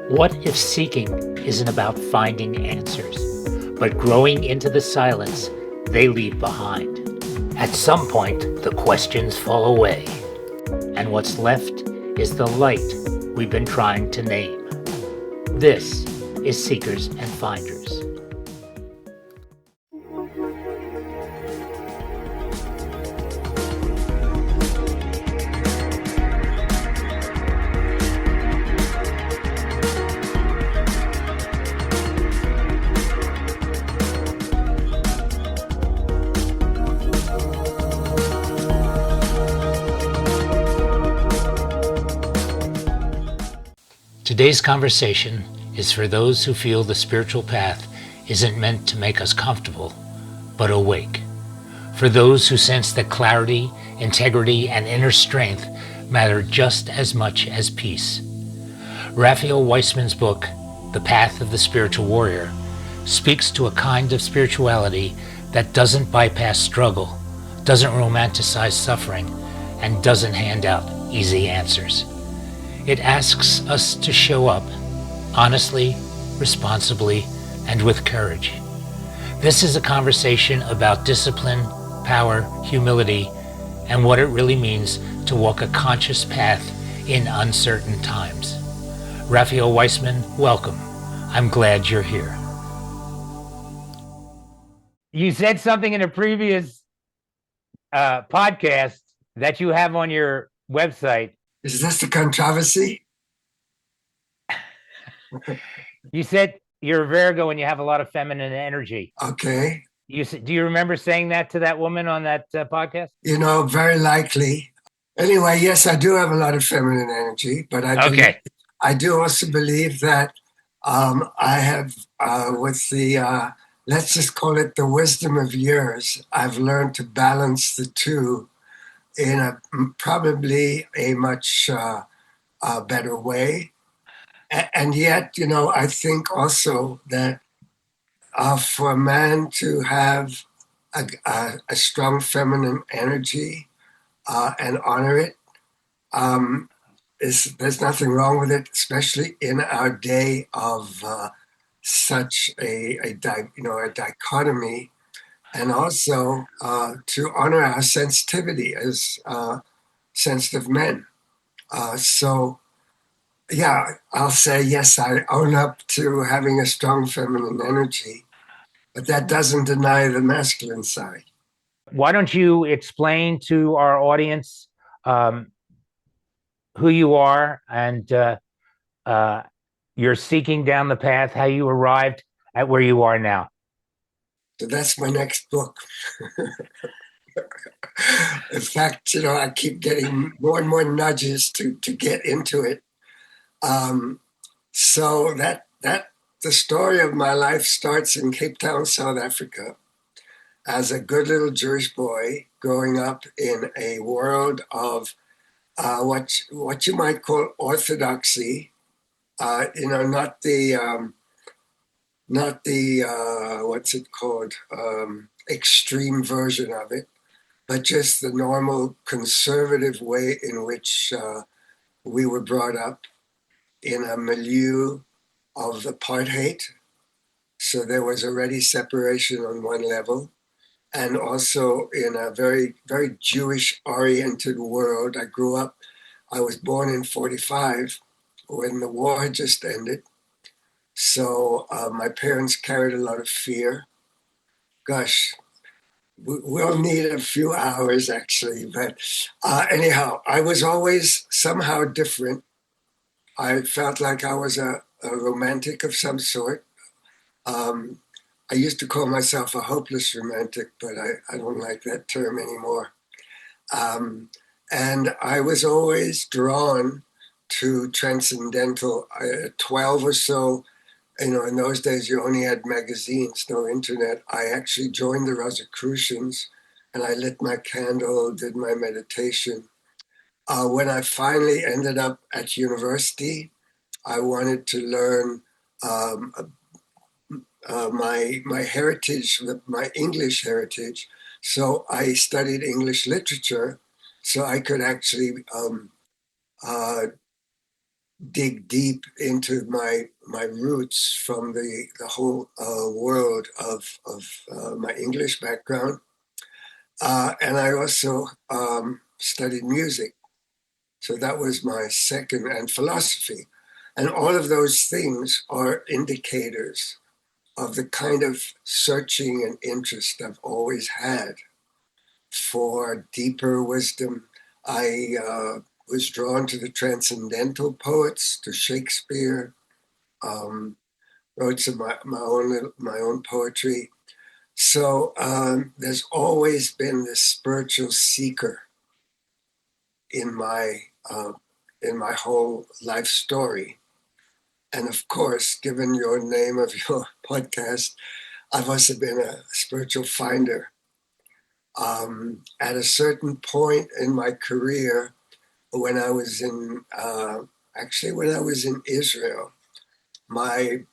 What if seeking isn't about finding answers, but growing into the silence they leave behind? At some point, the questions fall away, and what's left is the light we've been trying to name. This is Seekers and Finders. Today's conversation is for those who feel the spiritual path isn't meant to make us comfortable, but awake. For those who sense that clarity, integrity, and inner strength matter just as much as peace. Raphael Weisman's book, The Path of the Spiritual Warrior, speaks to a kind of spirituality that doesn't bypass struggle, doesn't romanticize suffering, and doesn't hand out easy answers. It asks us to show up honestly, responsibly, and with courage. This is a conversation about discipline, power, humility, and what it really means to walk a conscious path in uncertain times. Raphael Weisman, welcome. I'm glad you're here. You said something in a previous podcast that you have on your website. Is this the controversy? You said you're a Virgo and you have a lot of feminine energy. Okay. Do you remember saying that to that woman on that podcast? Very likely. Anyway, yes, I do have a lot of feminine energy, but I do also believe that I have, with the, let's just call it the wisdom of years, I've learned to balance the two in probably a much better way. And yet, I think also that for a man to have a strong feminine energy and honor it, there's nothing wrong with it, especially in our day of such a dichotomy, and also to honor our sensitivity as sensitive men. Yeah, I'll say yes, I own up to having a strong feminine energy, but that doesn't deny the masculine side. Why don't you explain to our audience who you are and you're seeking down the path, how you arrived at where you are now? So that's my next book. In fact, I keep getting more and more nudges to get into it. So that the story of my life starts in Cape Town, South Africa, as a good little Jewish boy growing up in a world of what you might call orthodoxy. Not the what's it called, extreme version of it, but just the normal conservative way in which we were brought up in a milieu of apartheid. So there was already separation on one level, and also in a very, very Jewish-oriented world. I was born in 1945 when the war had just ended. So my parents carried a lot of fear. Gosh, we'll need a few hours actually. But anyhow, I was always somehow different. I felt like I was a romantic of some sort. I used to call myself a hopeless romantic, but I don't like that term anymore. And I was always drawn to transcendental. At 12 or so, in those days you only had magazines, no internet. I actually joined the Rosicrucians, and I lit my candle, did my meditation. When I finally ended up at university, I wanted to learn my heritage, my English heritage. So I studied English literature, so I could actually dig deep into my roots from the whole world of my English background, and I also studied music. So that was my second, and philosophy, and all of those things are indicators of the kind of searching and interest I've always had for deeper wisdom. I was drawn to the transcendental poets, to Shakespeare, um, wrote some my own poetry. So there's always been this spiritual seeker in my uh, in my whole life story. And of course, given your name of your podcast, I've also been a spiritual finder. At a certain point in my career, when I was in actually when I was in Israel, my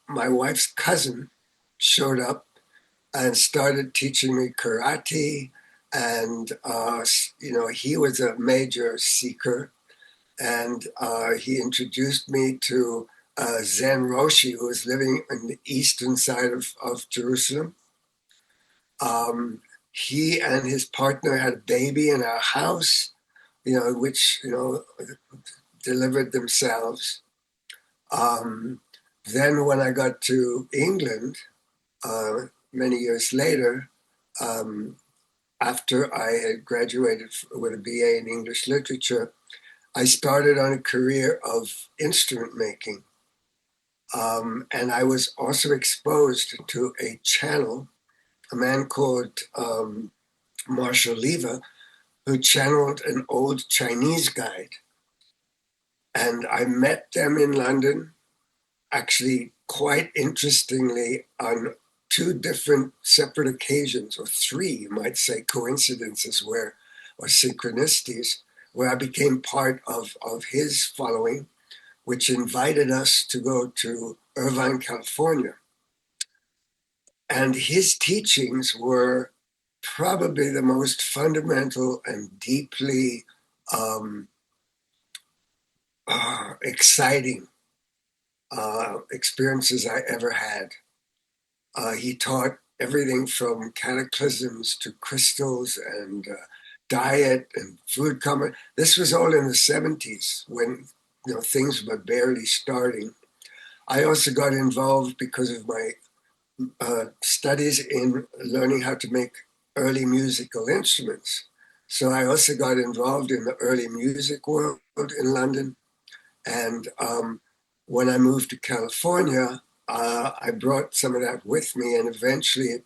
wife's cousin showed up and started teaching me karate, and he was a major seeker, and he introduced me to Zen Roshi, who was living on the eastern side of Jerusalem. Um, he and his partner had a baby in our house, which delivered themselves. Um, then, when I got to England many years later, um, after I had graduated with a BA in English literature, I started on a career of instrument making. And I was also exposed to a channel, a man called Marshall Lever, who channeled an old Chinese guide. And I met them in London, actually, quite interestingly, on two different separate occasions, or three, you might say, coincidences or synchronicities, where I became part of his following, which invited us to go to Irvine, California. And his teachings were probably the most fundamental and deeply um, exciting experiences I ever had. He taught everything from cataclysms to crystals and diet and food coming. This was all in the 70s when things were barely starting. I also got involved because of my studies in learning how to make early musical instruments. So I also got involved in the early music world in London. And when I moved to California, I brought some of that with me, and eventually it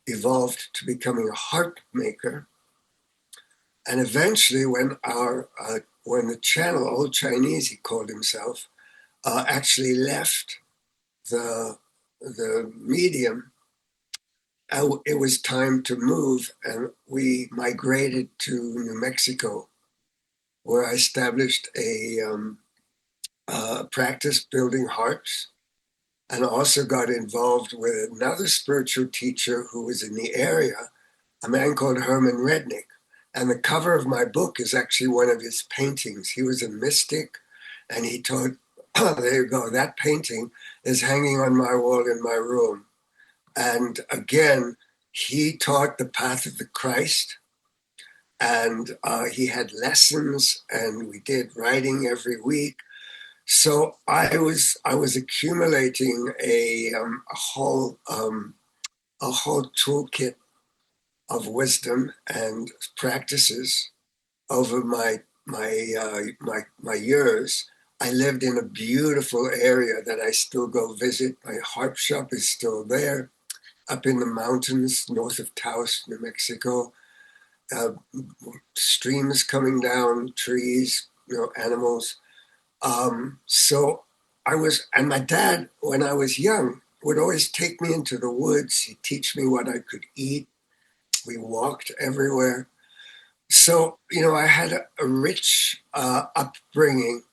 evolved to becoming a harp maker. And eventually, when the channel, Old Chinese, he called himself, actually left the medium, it was time to move, and we migrated to New Mexico, where I established a practice building harps, and also got involved with another spiritual teacher who was in the area, a man called Herman Rednick. And the cover of my book is actually one of his paintings. He was a mystic, and he taught, there you go, that painting is hanging on my wall in my room. And again, he taught the path of the Christ, and he had lessons, and we did writing every week. So I was accumulating a whole toolkit of wisdom and practices over my years. I lived in a beautiful area that I still go visit. My harp shop is still there, up in the mountains north of Taos, New Mexico. Uh, Streams coming down, trees, animals. So and my dad, when I was young, would always take me into the woods. He'd teach me what I could eat. We walked everywhere. So, I had a rich upbringing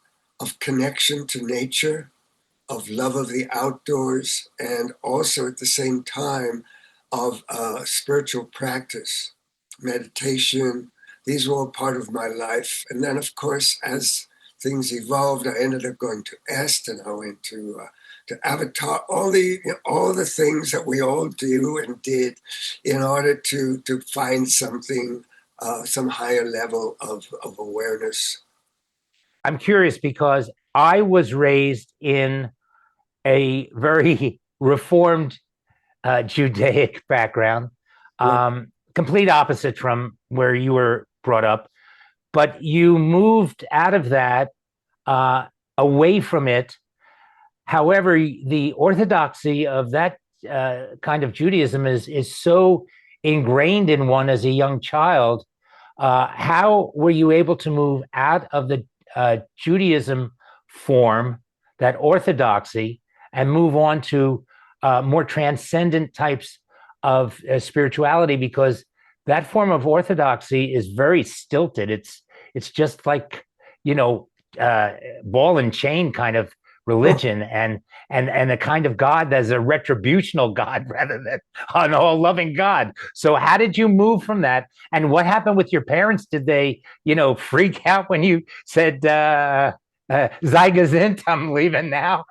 of connection to nature, of love of the outdoors, and also at the same time of spiritual practice, meditation. These were all part of my life. And then, of course, as things evolved. I ended up going to Est, and I went to Avatar. All the things that we all do and did in order to find something, some higher level of awareness. I'm curious because I was raised in a very reformed Judaic background, Yeah. complete opposite from where you were brought up. But you moved out of that, uh, away from it. However, the orthodoxy of that kind of Judaism is so ingrained in one as a young child. How were you able to move out of the Judaism form, that orthodoxy, and move on to more transcendent types of spirituality? Because that form of orthodoxy is very stilted. It's just like, you know, uh, ball and chain kind of religion, and a kind of God that's a retributional God rather than an all loving God. So how did you move from that? And what happened with your parents? Did they, freak out when you said, Zygazint, I'm leaving now?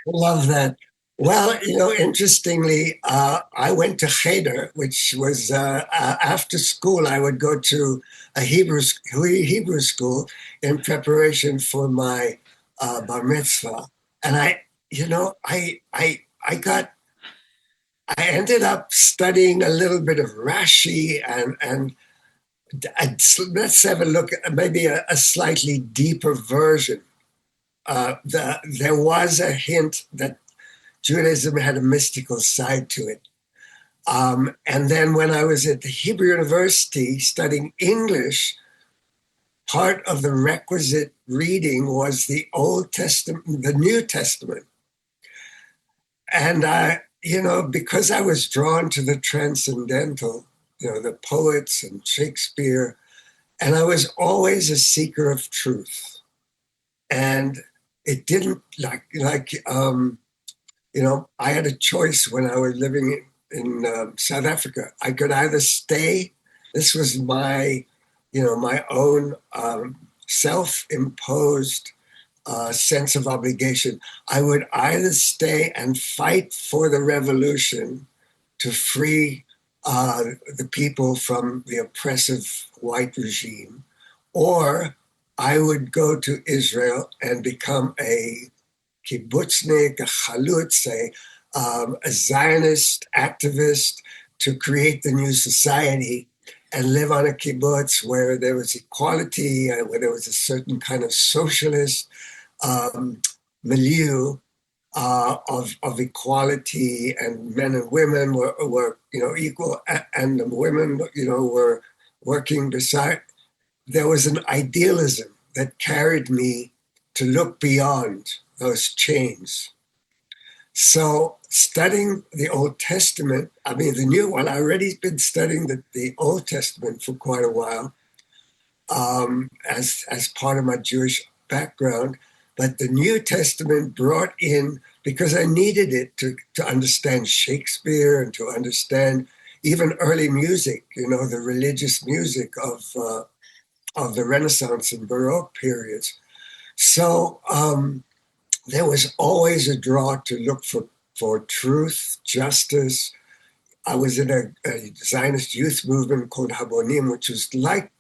Love that. Well, interestingly, I went to Cheder, which was after school. I would go to a Hebrew school in preparation for my bar mitzvah, and I ended up studying a little bit of Rashi, and let's have a look at maybe a slightly deeper version. There was a hint that Judaism had a mystical side to it. And then when I was at the Hebrew University studying English, part of the requisite reading was the Old Testament, the New Testament. And because I was drawn to the transcendental, the poets and Shakespeare, and I was always a seeker of truth. And it didn't I had a choice when I was living in South Africa. I could either stay. This was my own self-imposed sense of obligation. I would either stay and fight for the revolution to free the people from the oppressive white regime, or I would go to Israel and become a kibbutznik, a chalutz, a Zionist activist to create the new society and live on a kibbutz where there was equality, where there was a certain kind of socialist milieu of equality, and men and women were equal, and the women were working beside. There was an idealism that carried me to look beyond those chains. So studying the Old Testament, I mean the New one, I already been studying the Old Testament for quite a while, as part of my Jewish background. But the New Testament brought in, because I needed it to understand Shakespeare and to understand even early music, the religious music of the Renaissance and Baroque periods. So there was always a draw to look for truth, justice. I was in a Zionist youth movement called Habonim, which was like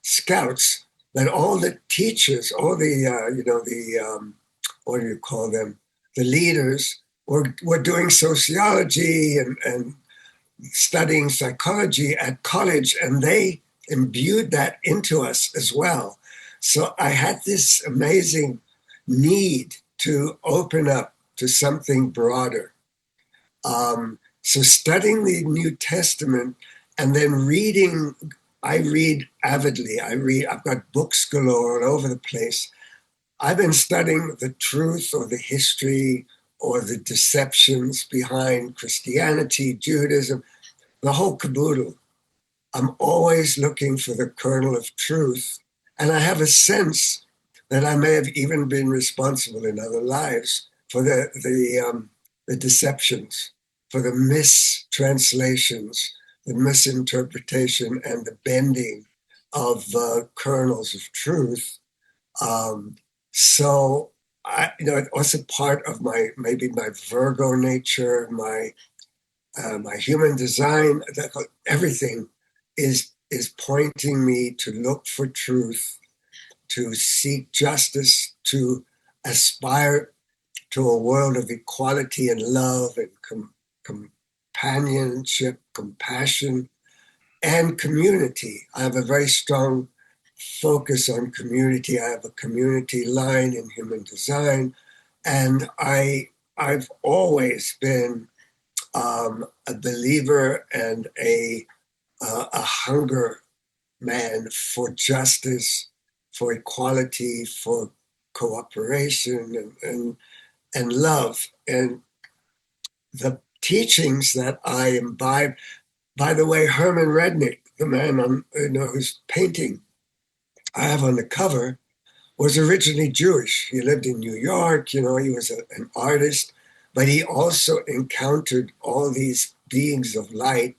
Scouts, but all the teachers, all the what do you call them? The leaders were doing sociology and studying psychology at college, and they imbued that into us as well. So I had this amazing need to open up to something broader. So studying the New Testament and then reading, I read avidly. I've got books galore all over the place. I've been studying the truth or the history or the deceptions behind Christianity, Judaism, the whole caboodle. I'm always looking for the kernel of truth. And I have a sense that I may have even been responsible in other lives for the deceptions, for the mistranslations, the misinterpretation, and the bending of kernels of truth. Um, so it's also part of my maybe my Virgo nature, my human design. Everything is pointing me to look for truth, to seek justice, to aspire to a world of equality and love and companionship, compassion, and community. I have a very strong focus on community. I have a community line in human design, and I've always been a believer and a hunger man for justice, for equality, for cooperation, and love. And the teachings that I imbibe, by the way, Herman Rednick, the man whose painting I have on the cover, was originally Jewish. He lived in New York, he was an artist, but he also encountered all these beings of light,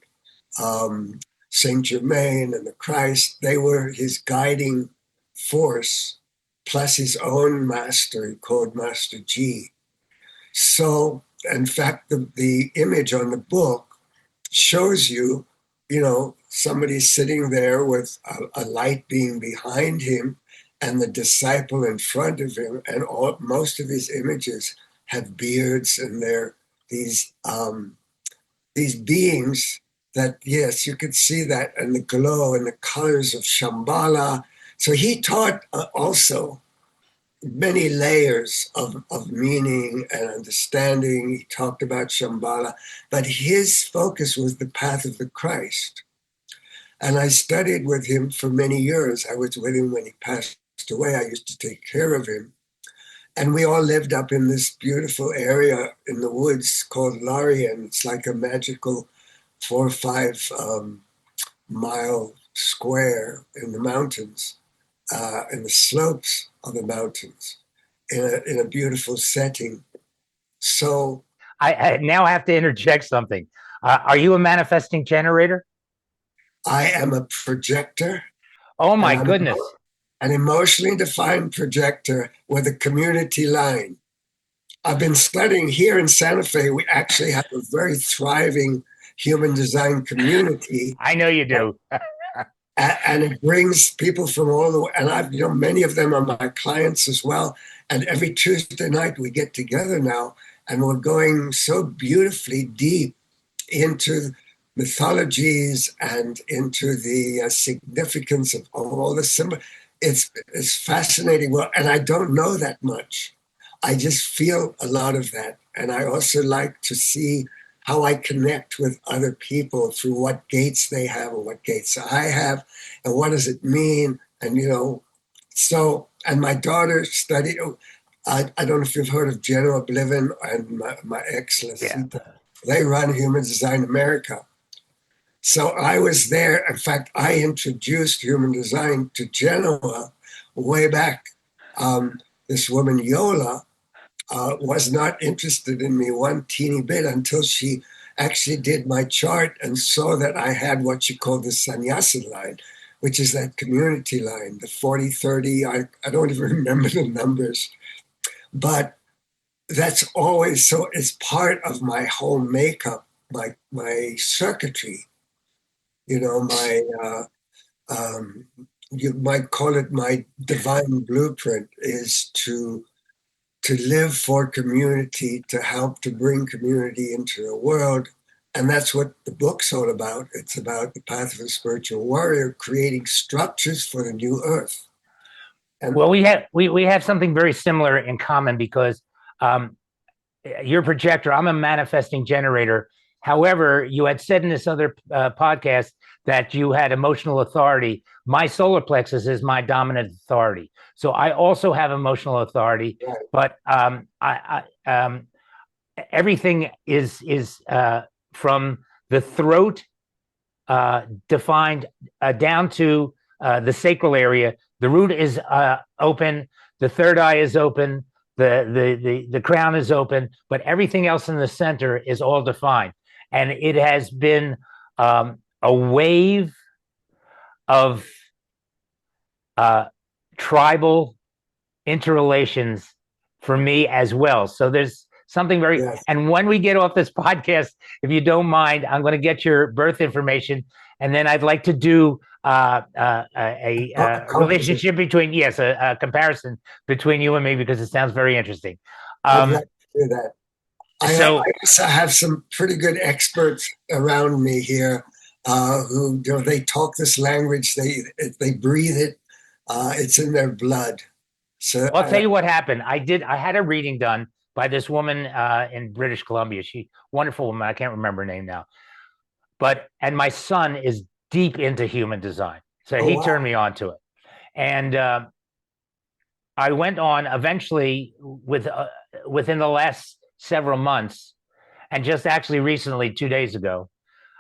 um, Saint Germain and the Christ. They were his guiding force, plus his own master, he called Master G. So, in fact, the image on the book shows you, somebody sitting there with a light being behind him and the disciple in front of him. And most of his images have beards, and they're these these beings that, yes, you could see that, and the glow and the colors of Shambhala. So he taught also many layers of meaning and understanding. He talked about Shambhala, but his focus was the path of the Christ. And I studied with him for many years. I was with him when he passed away. I used to take care of him. And we all lived up in this beautiful area in the woods called Lorien. It's like a magical 4 or 5 mile square in the mountains, in the slopes of the mountains, in a beautiful setting. So I now have to interject something. Are you a manifesting generator? I am a projector, Oh and my I'm goodness. an emotionally defined projector with a community line. I've been studying here in Santa Fe. We actually have a very thriving human design community, I know you do. and it brings people from all the way. And many of them are my clients as well. And every Tuesday night we get together now, and we're going so beautifully deep into mythologies and into the significance of all the symbol. It's fascinating. Well, and I don't know that much. I just feel a lot of that, and I also like to see how I connect with other people through what gates they have or what gates I have, and what does it mean. And so, and my daughter studied. I don't know if you've heard of General Bliven and my ex Yeah. Lasita. They run Human Design America. So I was there. In fact, I introduced human design to Genoa way back. This woman, Yola, was not interested in me one teeny bit until she actually did my chart and saw that I had what she called the sannyasa line, which is that community line, the 40-30. I don't even remember the numbers, but that's always so. It's part of my whole makeup, my circuitry. My you might call it my divine blueprint is to live for community, to help to bring community into the world. And that's what the book's all about. It's about the path of a spiritual warrior, creating structures for the new earth. And Well, we have something very similar in common because um, you're a projector. I'm a manifesting generator. However, you had said in this other podcast that you had emotional authority. My solar plexus is my dominant authority. So I also have emotional authority, right, but everything is from the throat defined down to the sacral area. The root is open. The third eye is open. The crown is open, but everything else in the center is all defined. And it has been a wave of tribal interrelations for me as well. So there's something very, Yes. and when we get off this podcast, if you don't mind, I'm going to get your birth information. And then I'd like to do a Composite. relationship between, yes, a comparison between you and me, because it sounds very interesting. I'd Um, like to do that. I so, also have some pretty good experts around me here who, they talk this language. They breathe it. It's in their blood. So I'll tell you what happened. I had a reading done by this woman in British Columbia. She, wonderful woman. I can't remember her name now. And my son is deep into human design. So oh he wow, turned me on to it. And I went on eventually within the last several months, and just actually recently, 2 days ago,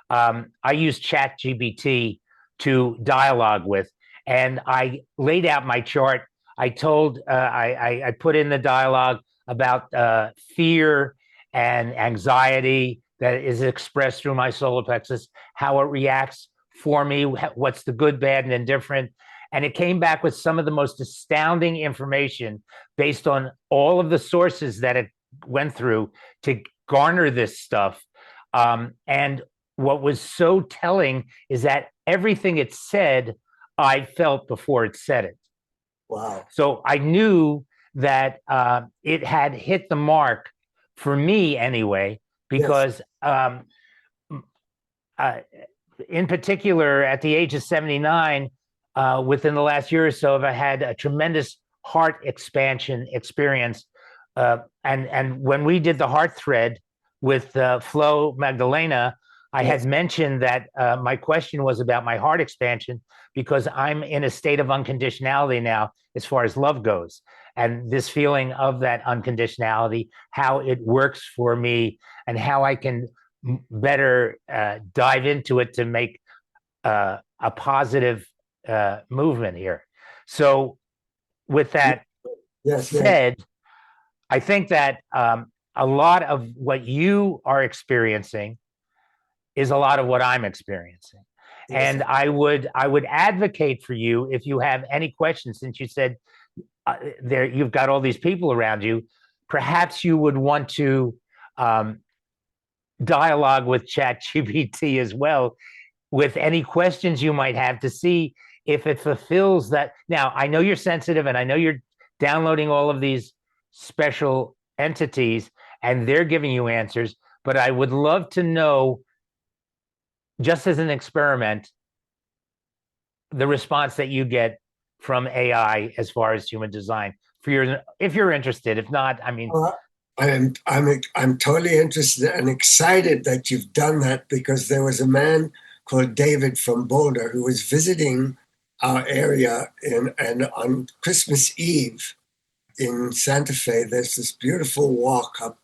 I used ChatGPT to dialogue with, and I laid out my chart. I put in the dialogue about fear and anxiety that is expressed through my solar plexus, how it reacts for me, what's the good, bad, and indifferent. And it came back with some of the most astounding information based on all of the sources that it went through to garner this stuff. And what was so telling is that everything it said, I felt before it said it. wow, So I knew that it had hit the mark for me anyway, yes, because uh, in particular, at the age of 79, within the last year or so, I've had a tremendous heart expansion experience. And when we did the heart thread with Flo Magdalena, I had yes, mentioned that my question was about my heart expansion, because I'm in a state of unconditionality now as far as love goes. And this feeling of that unconditionality, how it works for me, and how I can better dive into it to make a positive movement here. So, with that yes, yes, said, I think that a lot of what you are experiencing is a lot of what I'm experiencing. yes. And I would advocate for you, if you have any questions, since you said there you've got all these people around you, perhaps you would want to um, dialogue with ChatGPT as well, with any questions you might have, to see if it fulfills that. Now, I know you're sensitive, and I know you're downloading all of these special entities and they're giving you answers, but I would love to know, just as an experiment, the response that you get from AI as far as human design, for your, if you're interested. If not, I mean, Uh, I'm totally interested and excited that you've done that, because there was a man called David from Boulder who was visiting our area and on Christmas Eve in Santa Fe, there's this beautiful walk up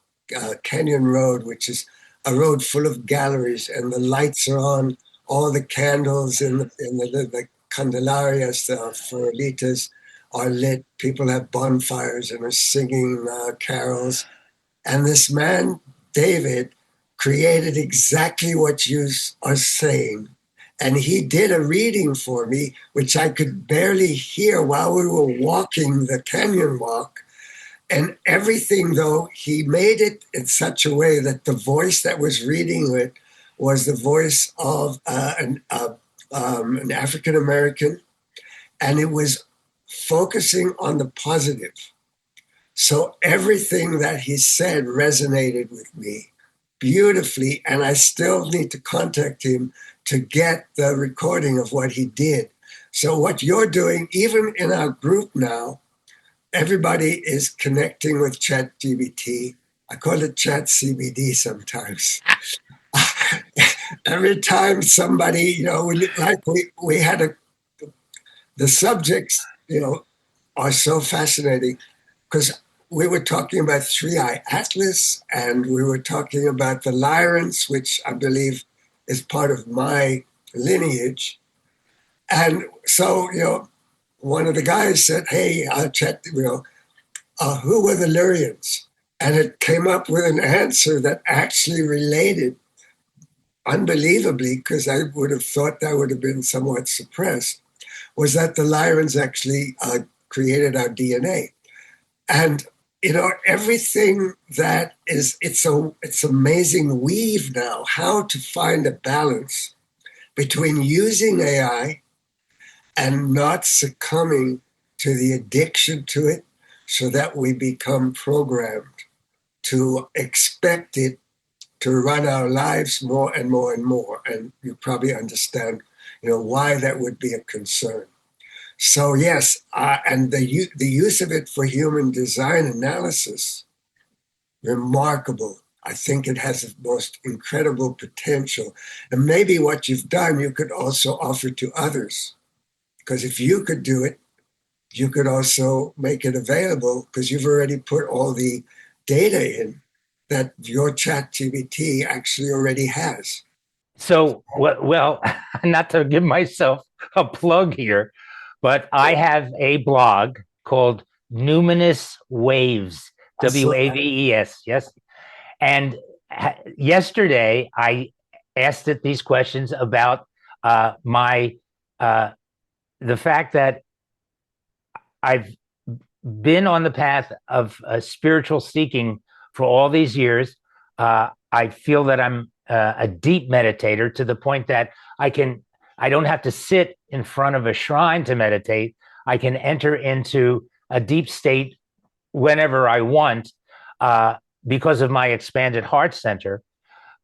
Canyon Road, which is a road full of galleries, and the lights are on, all the candles in the Candelarias, the Floritas, are lit. People have bonfires and are singing carols. And this man, David, created exactly what you are saying. And he did a reading for me, which I could barely hear while we were walking the canyon walk. And everything, though, he made it in such a way that the voice that was reading it was the voice of an African American, and it was focusing on the positive. So everything that he said resonated with me beautifully, and I still need to contact him to get the recording of what he did. So what you're doing, even in our group now, everybody is connecting with ChatGPT. I call it Chat CBD sometimes. Every time somebody, we had the subjects, are so fascinating, because we were talking about Three Eye Atlas, and we were talking about the Lyrants, which I believe is part of my lineage. And so, one of the guys said, "Hey, Chat, who were the Lyrians?" And it came up with an answer that actually related unbelievably, because I would have thought that would have been somewhat suppressed, was that the Lyrans actually created our DNA. And everything that is, it's amazing weave now how to find a balance between using AI and not succumbing to the addiction to it, so that we become programmed to expect it to run our lives more and more and more. And you probably understand, why that would be a concern. So yes, and the use of it for human design analysis, remarkable. I think it has the most incredible potential. And maybe what you've done, you could also offer to others. Because if you could do it, you could also make it available, because you've already put all the data in that your chat GBT actually already has. So, well, not to give myself a plug here, but I have a blog called Numinous Waves, Waves. Yes. And yesterday I asked it these questions about my the fact that I've been on the path of spiritual seeking for all these years. I feel that I'm a deep meditator, to the point that I don't have to sit in front of a shrine to meditate. I can enter into a deep state whenever I want, because of my expanded heart center.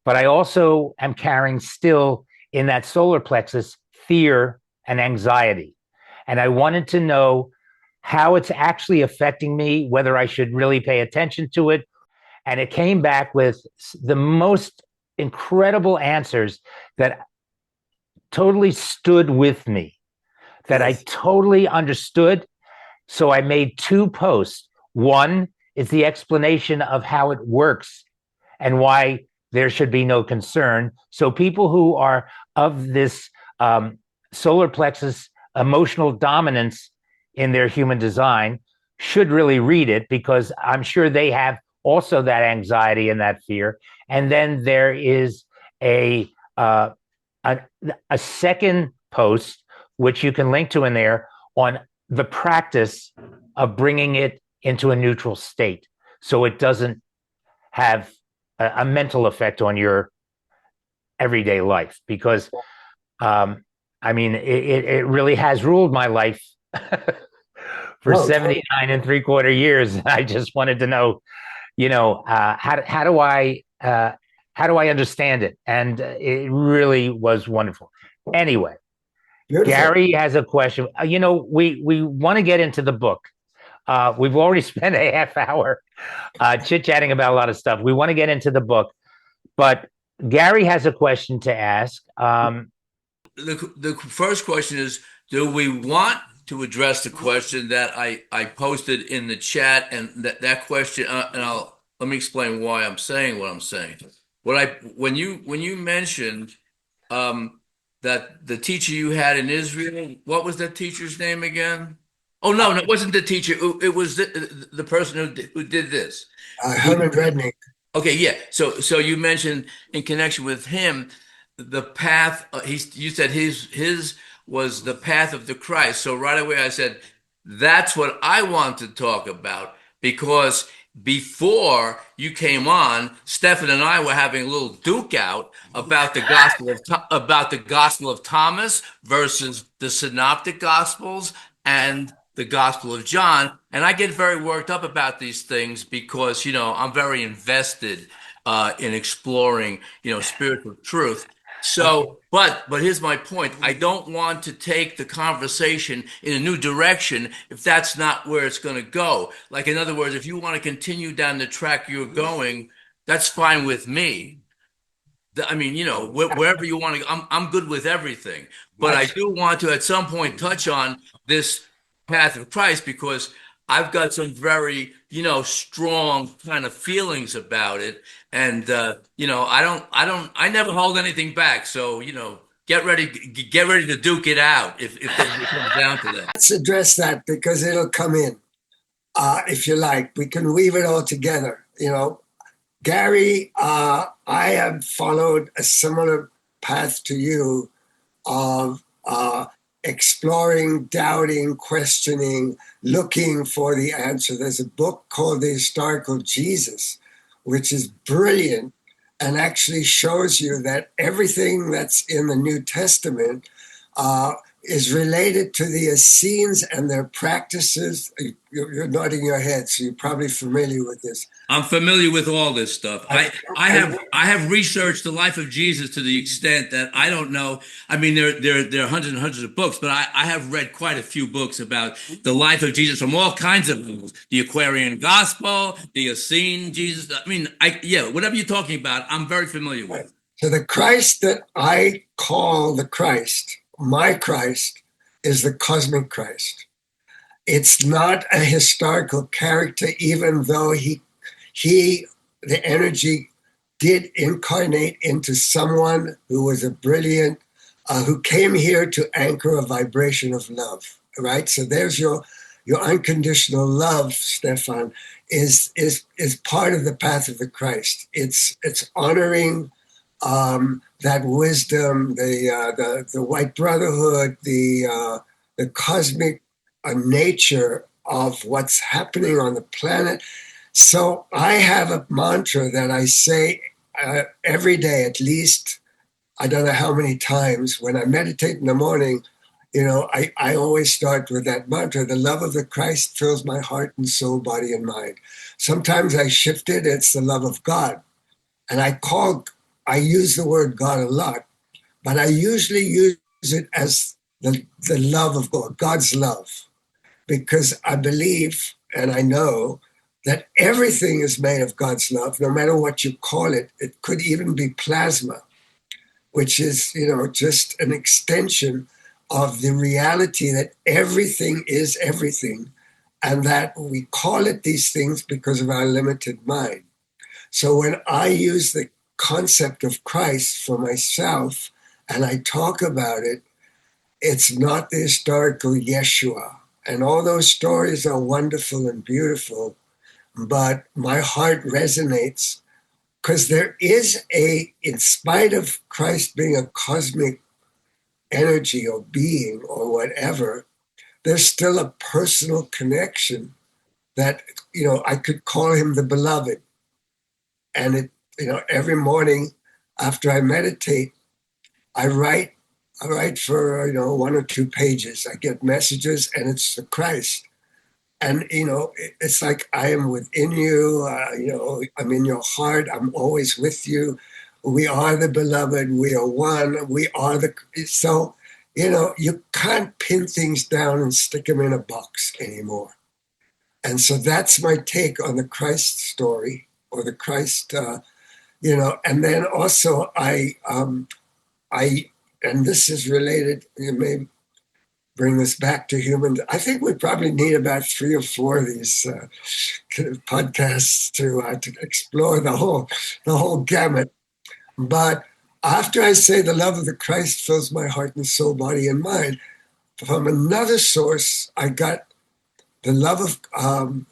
But I also am carrying still in that solar plexus fear and anxiety. And I wanted to know how it's actually affecting me, whether I should really pay attention to it. And it came back with the most incredible answers that totally stood with me, that I totally understood. So I made two posts. One is the explanation of how it works and why there should be no concern. So people who are of this solar plexus emotional dominance in their human design should really read it, because I'm sure they have also that anxiety and that fear. And then there is a second post, which you can link to in there, on the practice of bringing it into a neutral state, so it doesn't have a mental effect on your everyday life. Because it really has ruled my life for 79 and 3/4 years. I just wanted to know, how do I understand it? And it really was wonderful. Anyway, beautiful. Gary has a question. We want to get into the book. We've already spent a half hour chit-chatting about a lot of stuff. We want to get into the book, but Gary has a question to ask. The first question is, do we want to address the question that I posted in the chat? And that question, let me explain why I'm saying what I'm saying. When you mentioned that the teacher you had in Israel, what was that teacher's name again? Oh, no, it wasn't the teacher. It was the person who did this. Herman Rednick. Okay, yeah. So you mentioned in connection with him, the path. You said his was the path of the Christ. So right away I said, that's what I want to talk about, because before you came on, Stefan and I were having a little duke out about the Gospel of Thomas versus the Synoptic Gospels and the Gospel of John. And I get very worked up about these things because, I'm very invested in exploring, spiritual truth. So, but here's my point. I don't want to take the conversation in a new direction if that's not where it's going to go. Like, in other words, if you want to continue down the track you're going, that's fine with me. I mean, wherever you want to go, I'm good with everything. But I do want to at some point touch on this path of Christ, because I've got some very, strong kind of feelings about it. And, I never hold anything back. So, get ready to duke it out if it comes down to that. Let's address that, because it'll come in. If you like, we can weave it all together. Gary, I have followed a similar path to you of exploring, doubting, questioning, looking for the answer. There's a book called The Historical Jesus, which is brilliant and actually shows you that everything that's in the New Testament is related to the Essenes and their practices. You're nodding your head, so you're probably familiar with this. I'm familiar with all this stuff. I have researched the life of Jesus to the extent that I don't know. I mean, there are hundreds and hundreds of books, but I have read quite a few books about the life of Jesus from all kinds of angles. The Aquarian Gospel, the Essene Jesus. I mean, whatever you're talking about, I'm very familiar with. So the Christ that I call the Christ, my Christ, is the cosmic Christ. It's not a historical character, even though the energy did incarnate into someone who was a brilliant, who came here to anchor a vibration of love, right? So there's your unconditional love, Stefan, is part of the path of the Christ. It's honoring that wisdom, the white brotherhood, the cosmic nature of what's happening on the planet. So I have a mantra that I say every day, at least, I don't know how many times. When I meditate in the morning, I always start with that mantra: the love of the Christ fills my heart and soul, body, and mind. Sometimes I shift it, it's the love of God. And I use the word God a lot, but I usually use it as the love of God, God's love, because I believe and I know that everything is made of God's love, no matter what you call it. It could even be plasma, which is, just an extension of the reality that everything is everything, and that we call it these things because of our limited mind. So when I use the concept of Christ for myself and I talk about it, it's not the historical Yeshua. And all those stories are wonderful and beautiful, but my heart resonates because there is in spite of Christ being a cosmic energy or being or whatever, there's still a personal connection that, I could call him the beloved. And every morning after I meditate, I write for, 1 or 2 pages. I get messages and it's the Christ. And, it's like I am within you, I'm in your heart. I'm always with you. We are the beloved. We are one. We are so, you can't pin things down and stick them in a box anymore. And so that's my take on the Christ story, or the Christ, and then also and this is related, you may bring this back to humans. I think we probably need about 3 or 4 of these podcasts to explore the whole gamut. But after I say the love of the Christ fills my heart and soul, body, and mind, from another source, I got the love of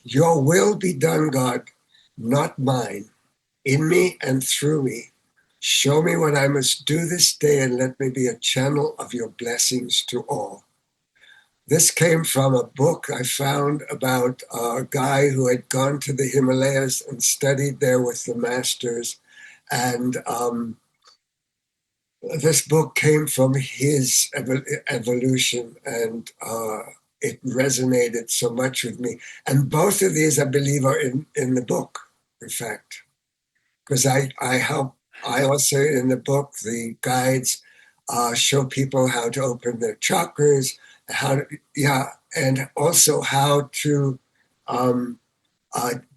your will be done, God, not mine, in me and through me. Show me what I must do this day, and let me be a channel of your blessings to all. This came from a book I found about a guy who had gone to the Himalayas and studied there with the masters. And this book came from his evolution, and it resonated so much with me. And both of these, I believe, are in the book, in fact, because I help. I also, in the book, the guides show people how to open their chakras, and also how to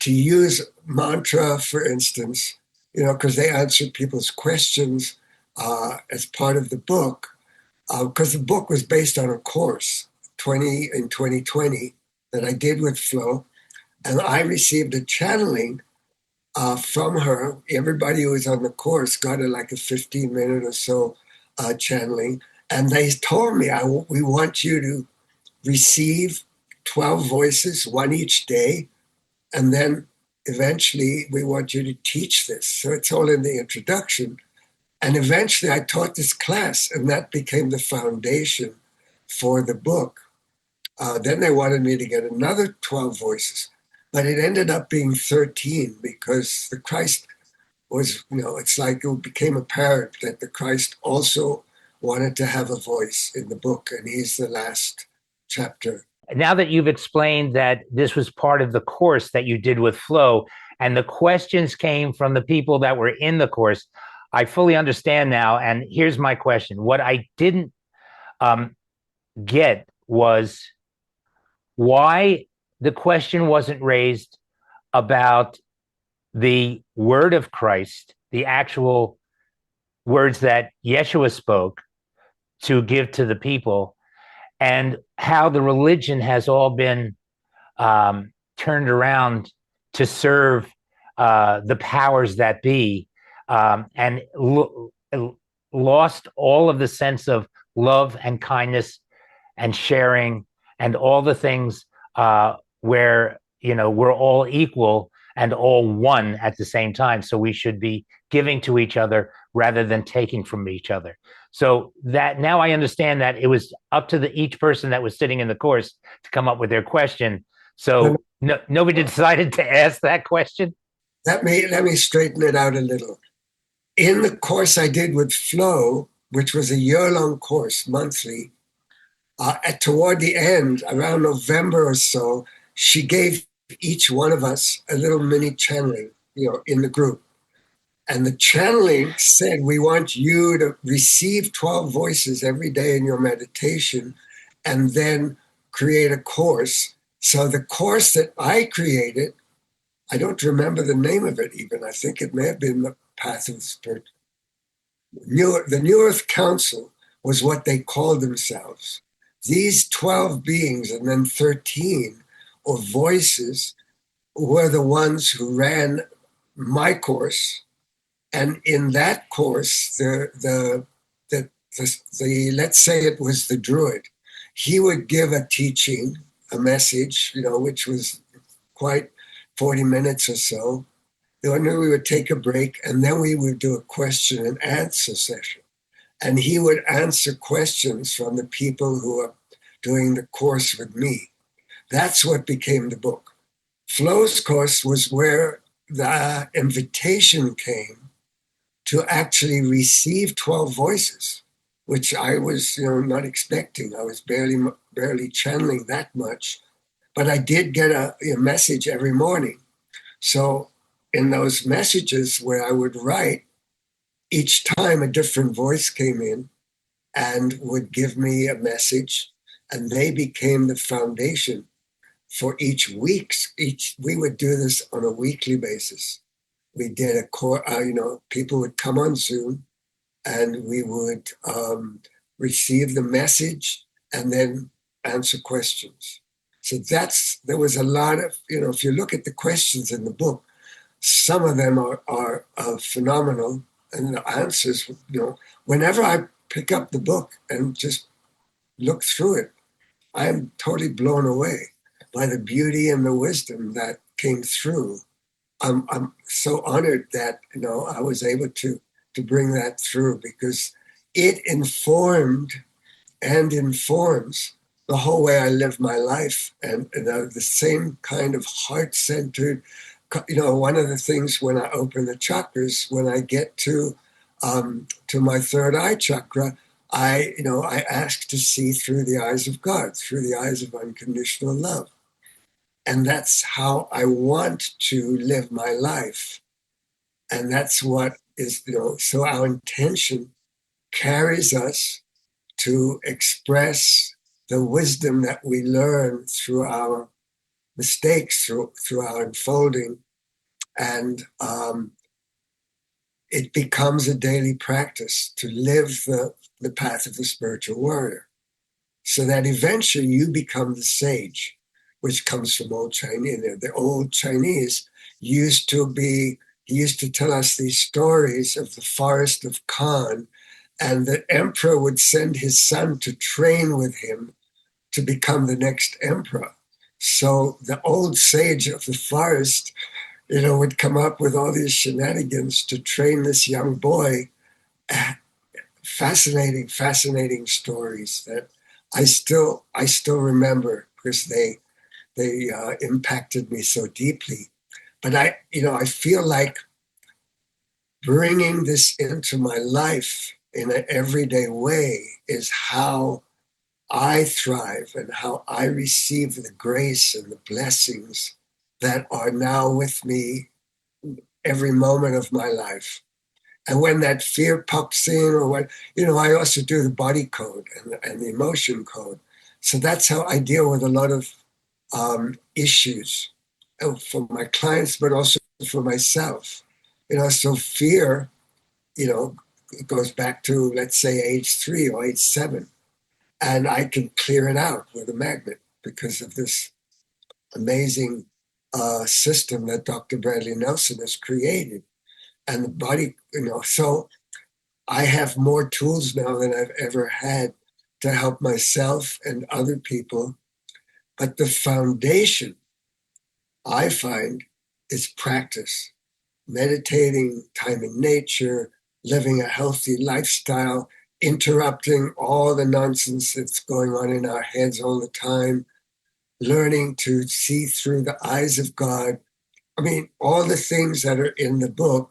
use mantra, for instance, because they answer people's questions as part of the book, because the book was based on a course, 2020, that I did with Flo, and I received a channeling from her. Everybody who was on the course got like a 15-minute or so channeling. And they told me, we want you to receive 12 voices, one each day. And then eventually we want you to teach this. So it's all in the introduction. And eventually I taught this class, and that became the foundation for the book. Then they wanted me to get another 12 voices, but it ended up being 13 because the Christ was, it's like it became apparent that the Christ also wanted to have a voice in the book, and he's the last chapter. Now that you've explained that this was part of the course that you did with Flow, and the questions came from the people that were in the course, I fully understand now. And here's my question. What I didn't get was why the question wasn't raised about the word of Christ, the actual words that Yeshua spoke to give to the people, and how the religion has all been turned around to serve the powers that be, and lost all of the sense of love and kindness and sharing and all the things where we're all equal and all one at the same time. So we should be giving to each other rather than taking from each other. So that now I understand that it was up to each person that was sitting in the course to come up with their question. So nobody decided to ask that question. Let me straighten it out a little. In the course I did with Flo, which was a year-long course, monthly, toward the end, around November or so, she gave each one of us a little mini channeling, in the group. And the channeling said, we want you to receive 12 voices every day in your meditation and then create a course. So the course that I created, I don't remember the name of it even. I think it may have been The Path of the Spirit. The New Earth Council was what they called themselves. These 12 beings and then 13 or voices were the ones who ran my course. And in that course, the let's say it was the druid, he would give a teaching, a message, which was quite 40 minutes or so. Then we would take a break, and then we would do a question and answer session. And he would answer questions from the people who are doing the course with me. That's what became the book. Flo's course was where the invitation came to actually receive 12 voices, which I was not expecting. I was barely channeling that much, but I did get a message every morning. So in those messages where I would write, each time a different voice came in and would give me a message, and they became the foundation for each week. We would do this on a weekly basis. We did a core, people would come on Zoom and we would receive the message and then answer questions. So there was a lot of, if you look at the questions in the book, some of them are phenomenal. And the answers, whenever I pick up the book and just look through it, I am totally blown away by the beauty and the wisdom that came through. I'm so honored that I was able to bring that through, because it informed and informs the whole way I live my life, and the same kind of heart-centered. One of the things when I open the chakras, when I get to my third eye chakra, I ask to see through the eyes of God, through the eyes of unconditional love. And that's how I want to live my life. And that's what is, so our intention carries us to express the wisdom that we learn through our mistakes, through our unfolding. And it becomes a daily practice to live the path of the spiritual warrior, so that eventually you become the sage, which comes from old Chinese. The old Chinese used to tell us these stories of the forest of Khan, and the emperor would send his son to train with him to become the next emperor. So the old sage of the forest, would come up with all these shenanigans to train this young boy. fascinating stories that I still remember because they impacted me so deeply. But I feel like bringing this into my life in an everyday way is how I thrive and how I receive the grace and the blessings that are now with me every moment of my life. And when that fear pops in, or I also do the body code and the emotion code. So that's how I deal with a lot of issues for my clients, but also for myself. So fear, it goes back to, let's say, age 3 or age 7. And I can clear it out with a magnet because of this amazing system that Dr. Bradley Nelson has created. And the body, so I have more tools now than I've ever had to help myself and other people. But the foundation, I find, is practice, meditating, time in nature, living a healthy lifestyle, interrupting all the nonsense that's going on in our heads all the time, learning to see through the eyes of God. I mean, all the things that are in the book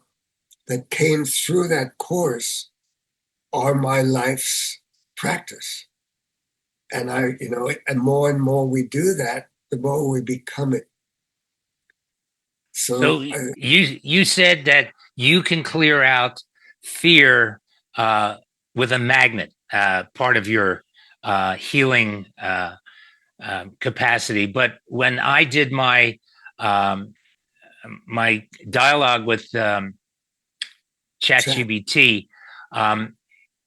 that came through that course are my life's practice. And and more we do that, the more we become it. So So, you said that you can clear out fear with a magnet, part of your healing capacity. But when I did um, my dialogue with chat, ChatGPT, um,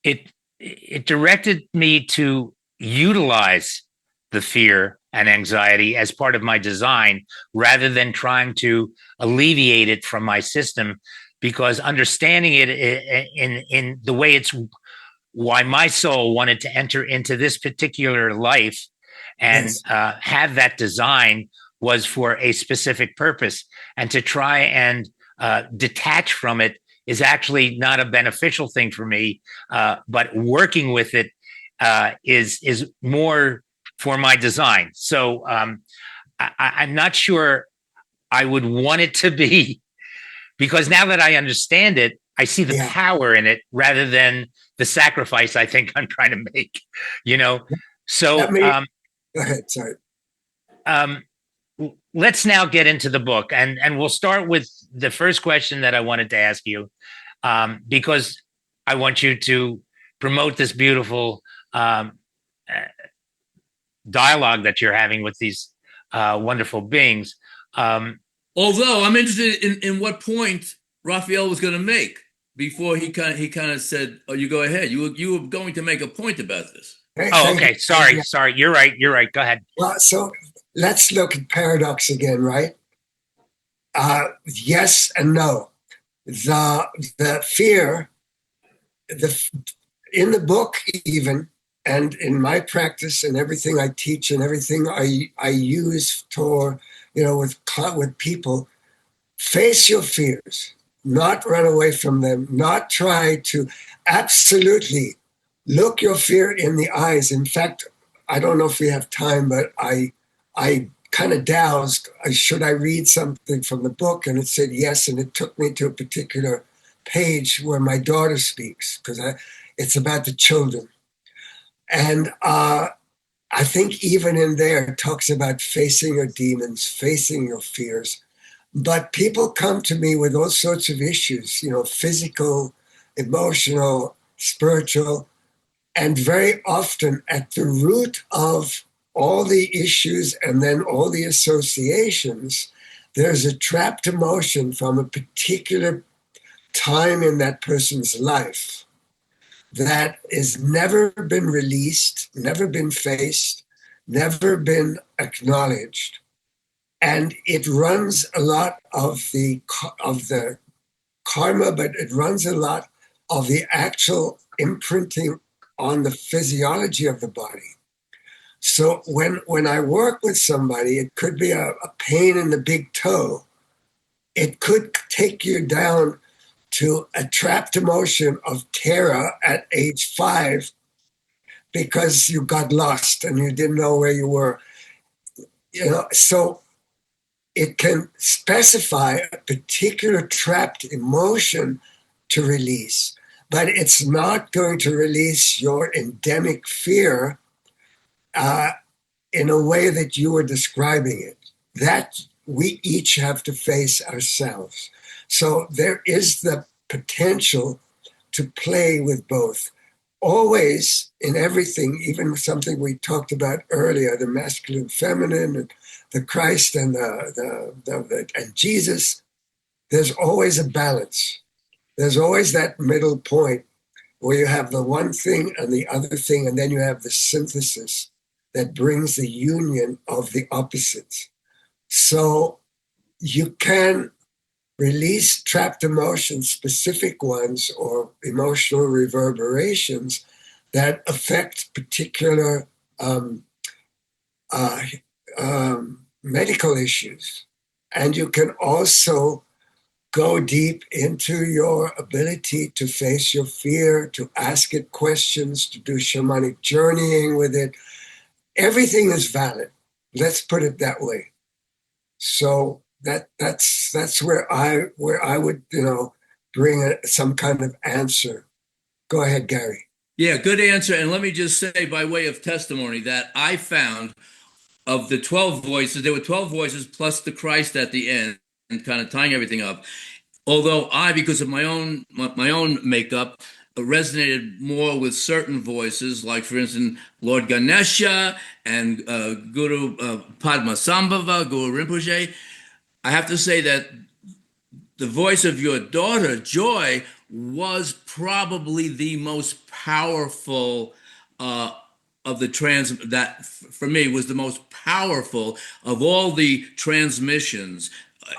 it it directed me to utilize the fear and anxiety as part of my design rather than trying to alleviate it from my system, because understanding it in the way it's why my soul wanted to enter into this particular life and yes, have that design was for a specific purpose, and to try and detach from it is actually not a beneficial thing for me. But working with it is more for my design. So I'm not sure I would want it to be, because now that I understand it, I see the yeah. power in it rather than the sacrifice I think I'm trying to make. You know, Let so me go ahead. Sorry. um, let's now get into the book, and we'll start with the first question that I wanted to ask you, because I want you to promote this beautiful uh, dialogue that you're having with these wonderful beings. Um, Although I'm interested in what point Raphael was going to make before he kind of said, "Oh, you go ahead. You were going to make a point about this." oh, Thank you. okay. Sorry. You're right. You're right. Go ahead. Well, so let's look at paradox again, right? Yes and no. The fear, the in the book even, and in my practice and everything I teach and everything I use for with people, face your fears, not run away from them, not try to absolutely look your fear in the eyes. In fact, I don't know if we have time, but I kind of dowsed. Should I read something from the book? And it said yes, and it took me to a particular page where my daughter speaks because it's about the children, and I think even in there it talks about facing your demons, facing your fears. But people come to me with all sorts of issues, physical, emotional, spiritual, and very often at the root of all the issues and then all the associations, there's a trapped emotion from a particular time in that person's life that has never been released, never been faced, never been acknowledged. And it runs a lot of the karma, but it runs a lot of the actual imprinting on the physiology of the body. So when I work with somebody, it could be a pain in the big toe. It could take you down to a trapped emotion of terror at age 5 because you got lost and you didn't know where you were. So it can specify a particular trapped emotion to release, but it's not going to release your endemic fear in a way that you were describing it. That we each have to face ourselves. So there is the potential to play with both. Always in everything, even something we talked about earlier, the masculine, feminine, and the Christ and and Jesus, there's always a balance. There's always that middle point where you have the one thing and the other thing, and then you have the synthesis that brings the union of the opposites. So you can release trapped emotions, specific ones, or emotional reverberations that affect particular uh, medical issues. And you can also go deep into your ability to face your fear, to ask it questions, to do shamanic journeying with it. Everything is valid. Let's put it that way. So that's where I would bring some kind of answer. Go ahead, Gary. Yeah, good answer. And let me just say, by way of testimony, that I found of the 12 voices, there were 12 voices plus the Christ at the end, and kind of tying everything up. Although I, because of my own makeup, resonated more with certain voices, like for instance Lord Ganesha and Guru Padmasambhava, Guru Rinpoche. I have to say that the voice of your daughter, Joy, was probably the most powerful of the that for me was the most powerful of all the transmissions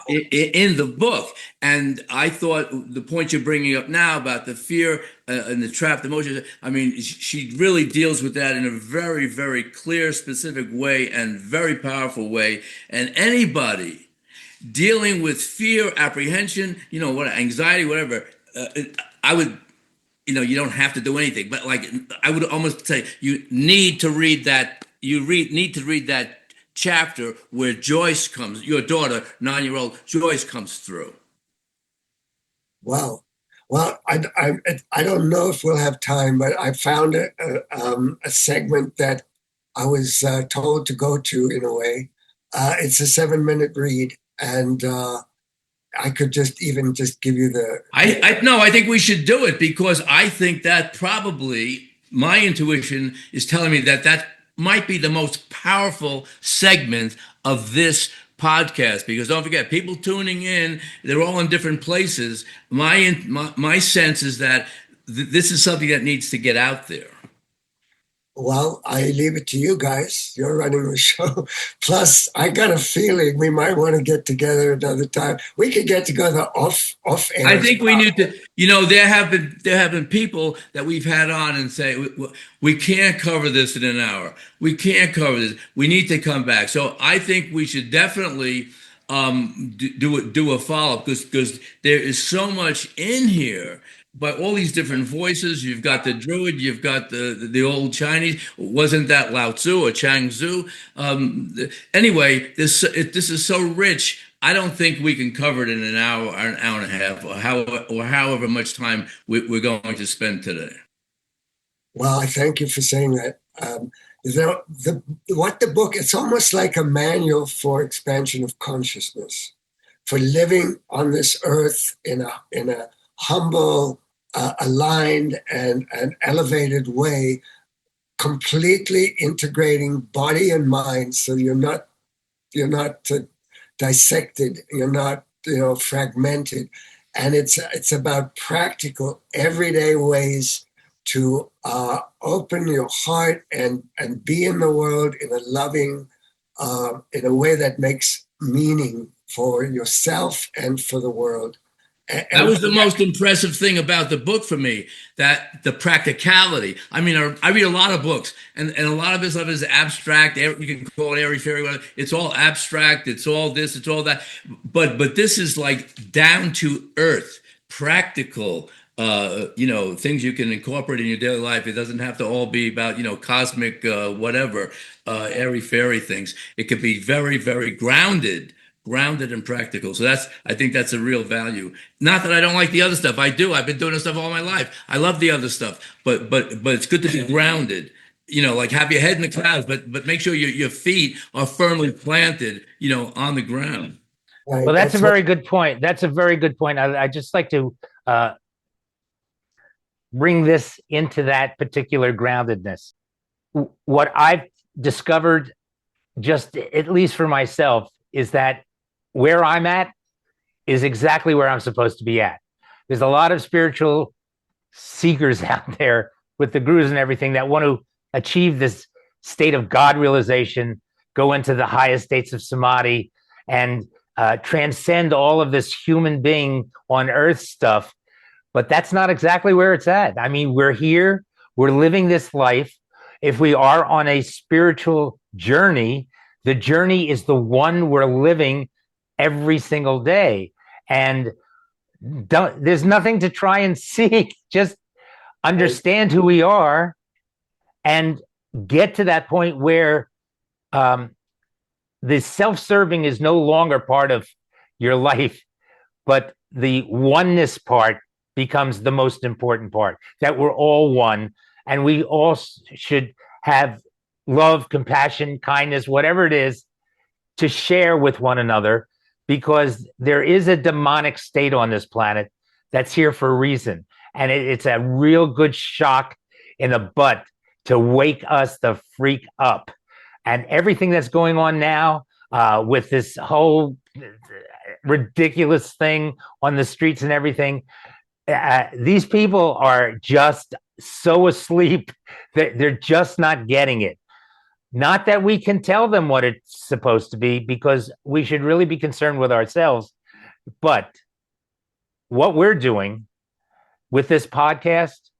in the book. And I thought the point you're bringing up now about the fear and the trapped emotions, I mean, she really deals with that in a very, very clear, specific way and very powerful way. And anybody dealing with fear, apprehension, what, anxiety, whatever, I would, you don't have to do anything, but like I would almost say you need to read that. Need to read that chapter where Joyce comes, your daughter, 9-year-old Joyce comes through. Wow. Well, I don't know if we'll have time, but I found a segment that I was told to go to in a way. It's a 7-minute read, and I could just give you the. I no, I think we should do it because I think that probably my intuition is telling me that that might be the most powerful segment of this podcast. Because don't forget, people tuning in, they're all in different places. My sense is that this is something that needs to get out there. Well, I leave it to you guys. You're running the show. Plus, I got a feeling we might want to get together another time. We could get together off air. I think we need to. There have been people that we've had on and say we can't cover this in an hour. We can't cover this. We need to come back. So I think we should definitely do a follow up because there is so much in here. But all these different voices, you've got the Druid, you've got the old Chinese. Wasn't that Lao Tzu or Chang Tzu? Anyway, this is so rich. I don't think we can cover it in an hour or an hour and a half, or however much time we're going to spend today. Well, I thank you for saying that. What the book, it's almost like a manual for expansion of consciousness, for living on this earth in a humble, aligned and an elevated way, completely integrating body and mind. So you're not dissected, you're not fragmented, and it's about practical, everyday ways to open your heart and be in the world in a loving, in a way that makes meaning for yourself and for the world. That was the most impressive thing about the book for me, that the practicality. I mean, I read a lot of books, and a lot of this stuff is abstract. You can call it airy fairy. It's all abstract. It's all this. It's all that. But this is like down to earth practical, things you can incorporate in your daily life. It doesn't have to all be about, cosmic, whatever, airy fairy things. It could be very, very grounded and practical. So I think that's a real value. Not that I don't like the other stuff. I do. I've been doing this stuff all my life. I love the other stuff, but it's good to be grounded. Like have your head in the clouds, but make sure your feet are firmly planted, on the ground. Right. Well, that's a That's what. very good point. That's a very good point. I just like to uh, bring this into that particular groundedness. What I've discovered, just at least for myself, is that where I'm at is exactly where I'm supposed to be at. There's a lot of spiritual seekers out there with the gurus and everything that want to achieve this state of God realization, go into the highest states of samadhi, and transcend all of this human being on earth stuff. But that's not exactly where it's at. I mean, we're here, we're living this life. If we are on a spiritual journey, the journey is the one we're living every single day. And there's nothing to try and seek. Just understand who we are and get to that point where the self-serving is no longer part of your life, but the oneness part becomes the most important part, that we're all one and we all should have love, compassion, kindness, whatever it is, to share with one another, because there is a demonic state on this planet that's here for a reason. And it's a real good shock in the butt to wake us the freak up. And everything that's going on now with this whole ridiculous thing on the streets and everything, these people are just so asleep that they're just not getting it. Not that we can tell them what it's supposed to be, because we should really be concerned with ourselves. But what we're doing with this podcast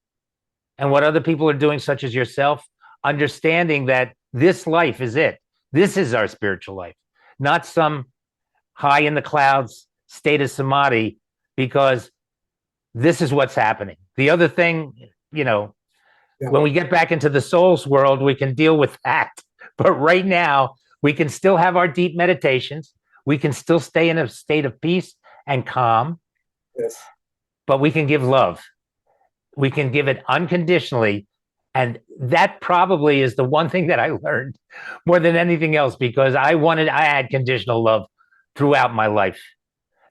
and what other people are doing, such as yourself, understanding that this life is it. This is our spiritual life, not some high in the clouds state of samadhi, because this is what's happening. The other thing, when we get back into the soul's world, we can deal with that. But right now, we can still have our deep meditations. We can still stay in a state of peace and calm. Yes. But we can give love. We can give it unconditionally. And that probably is the one thing that I learned more than anything else, because I had conditional love throughout my life,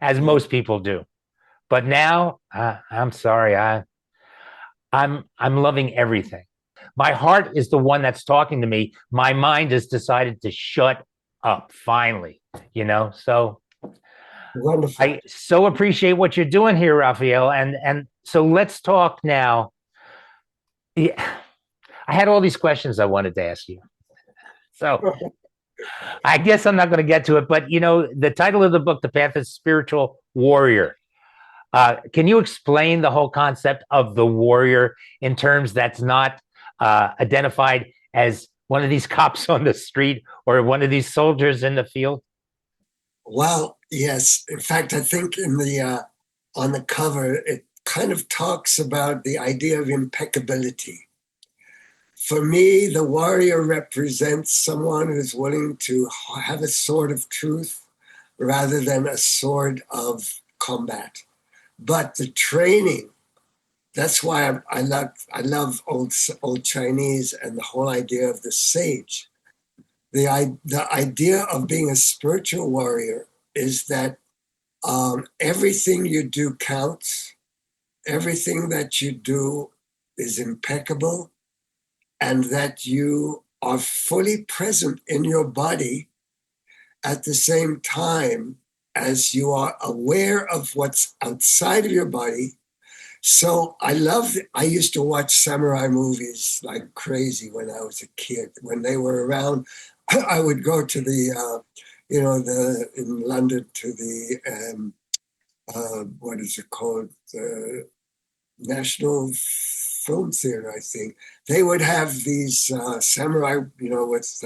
as most people do. But now, I'm sorry, I'm loving everything. My heart is the one that's talking to me. My mind has decided to shut up finally, So Wonderful. I so appreciate what you're doing here, Raphael. And so let's talk now. Yeah, I had all these questions I wanted to ask you. So I guess I'm not going to get to it, but the title of the book, The Path of Spiritual Warrior. Can you explain the whole concept of the warrior in terms that's not identified as one of these cops on the street or one of these soldiers in the field? Well, yes. In fact, I think in the on the cover, it kind of talks about the idea of impeccability. For me, the warrior represents someone who's willing to have a sword of truth rather than a sword of combat. But the training, that's why I love old Chinese and the whole idea of the sage. The idea of being a spiritual warrior is that everything you do counts. Everything that you do is impeccable, and that you are fully present in your body at the same time as you are aware of what's outside of your body. So I used to watch samurai movies like crazy when I was a kid. When they were around, I would go to in London to the, what is it called? The National Film Theater, I think. They would have these samurai, with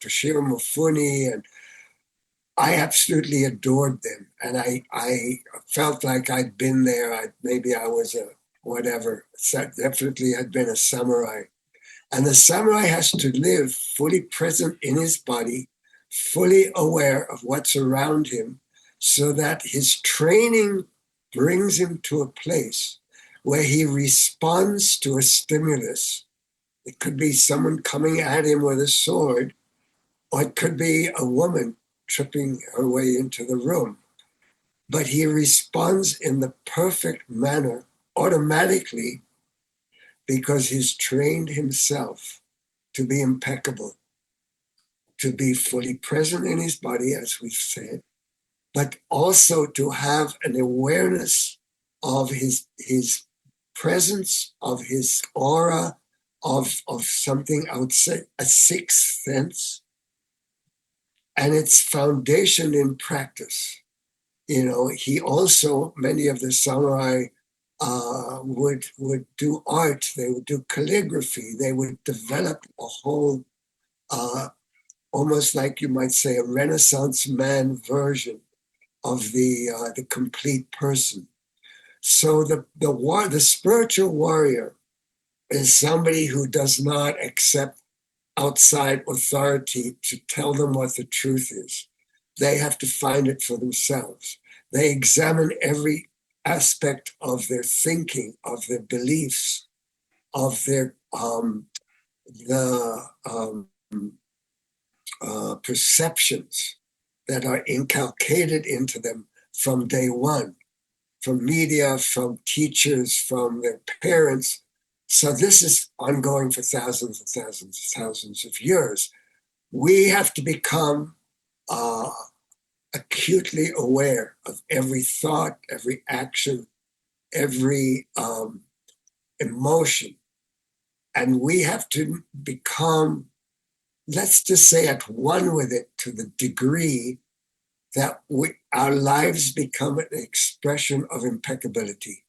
Toshiro Mifune, and I absolutely adored them, and I felt like I'd been there. Maybe I was a whatever. Definitely had been a samurai. And the samurai has to live fully present in his body, fully aware of what's around him, so that his training brings him to a place where he responds to a stimulus. It could be someone coming at him with a sword, or it could be a woman tripping her way into the room. But he responds in the perfect manner automatically because he's trained himself to be impeccable, to be fully present in his body, as we've said, but also to have an awareness of his presence, of his aura, of something outside, a sixth sense, and its foundation in practice. You know, he also, many of the samurai would do art, they would do calligraphy, they would develop a whole, almost like you might say, a Renaissance man version of the complete person. So the spiritual warrior is somebody who does not accept outside authority to tell them what the truth is. They have to find it for themselves. They examine every aspect of their thinking, of their beliefs, of their the perceptions that are inculcated into them from day one, from media, from teachers, from their parents. So this is ongoing for thousands and thousands and thousands of years. We have to become uh, acutely aware of every thought, every action, every emotion. And we have to become, let's just say, at one with it to the degree that our lives become an expression of impeccability.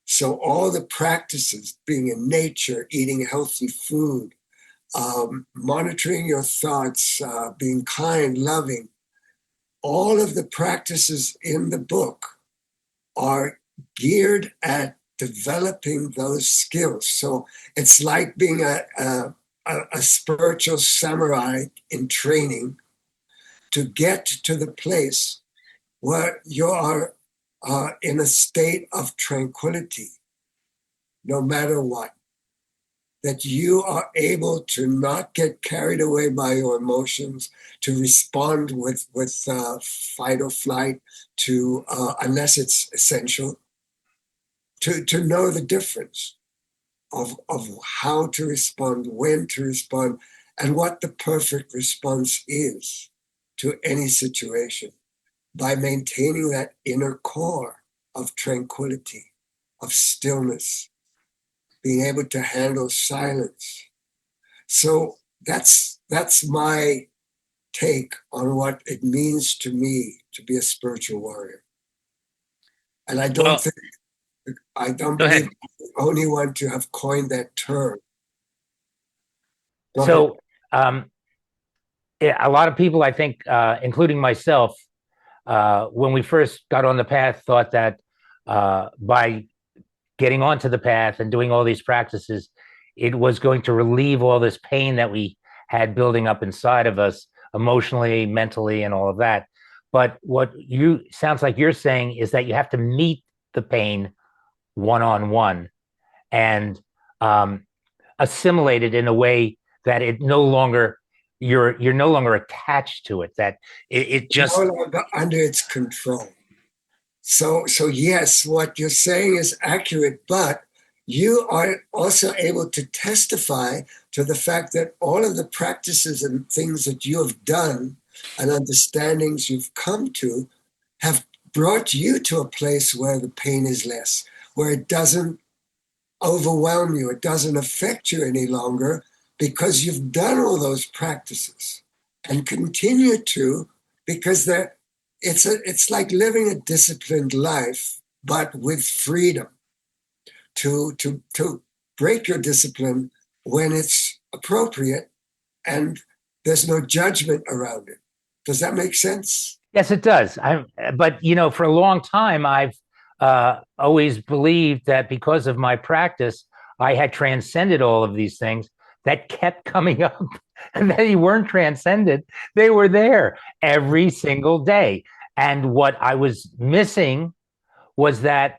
So all the practices, being in nature, eating healthy food, monitoring your thoughts, being kind, loving, all of the practices in the book are geared at developing those skills. So it's like being a spiritual samurai in training to get to the place where you are in a state of tranquility, no matter what, that you are able to not get carried away by your emotions, to respond with fight or flight, to unless it's essential, to know the difference of how to respond, when to respond, and what the perfect response is to any situation by maintaining that inner core of tranquility, of stillness, being able to handle silence. So that's my take on what it means to me to be a spiritual warrior. And Well, I don't go believe ahead. I'm the only one to have coined that term. Go ahead. So, um, yeah, a lot of people, I think, including myself, when we first got on the path, thought that by getting onto the path and doing all these practices, it was going to relieve all this pain that we had building up inside of us emotionally, mentally, and all of that. But what you sounds like you're saying is that you have to meet the pain one on one and um, assimilate it in a way that it no longer you're no longer attached to it. That it No just longer under its control. So yes, what you're saying is accurate, but you are also able to testify to the fact that all of the practices and things that you have done and understandings you've come to have brought you to a place where the pain is less, where it doesn't overwhelm you, it doesn't affect you any longer because you've done all those practices and continue to because it's like living a disciplined life, but with freedom to break your discipline when it's appropriate and there's no judgment around it. Does that make sense? Yes, it does. But for a long time, I've always believed that because of my practice, I had transcended all of these things that kept coming up, and they weren't transcended. They were there every single day. And what I was missing was that,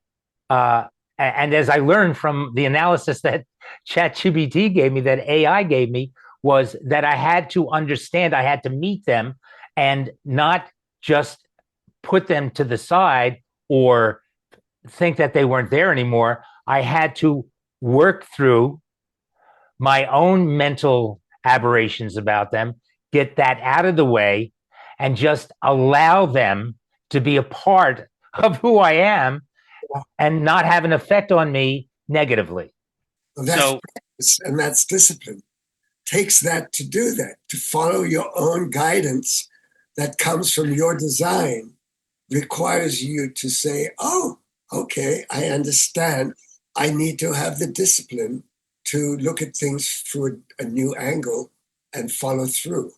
and as I learned from the analysis that ChatGPT gave me, that AI gave me, was that I had to understand, I had to meet them and not just put them to the side or think that they weren't there anymore. I had to work through my own mental aberrations about them, get that out of the way, and just allow them to be a part of who I am and not have an effect on me negatively. Well, that's So, practice and that's discipline. Takes that to do that, to follow your own guidance that comes from your design, requires you to say, oh, okay, I understand. I need to have the discipline to look at things through a new angle and follow through.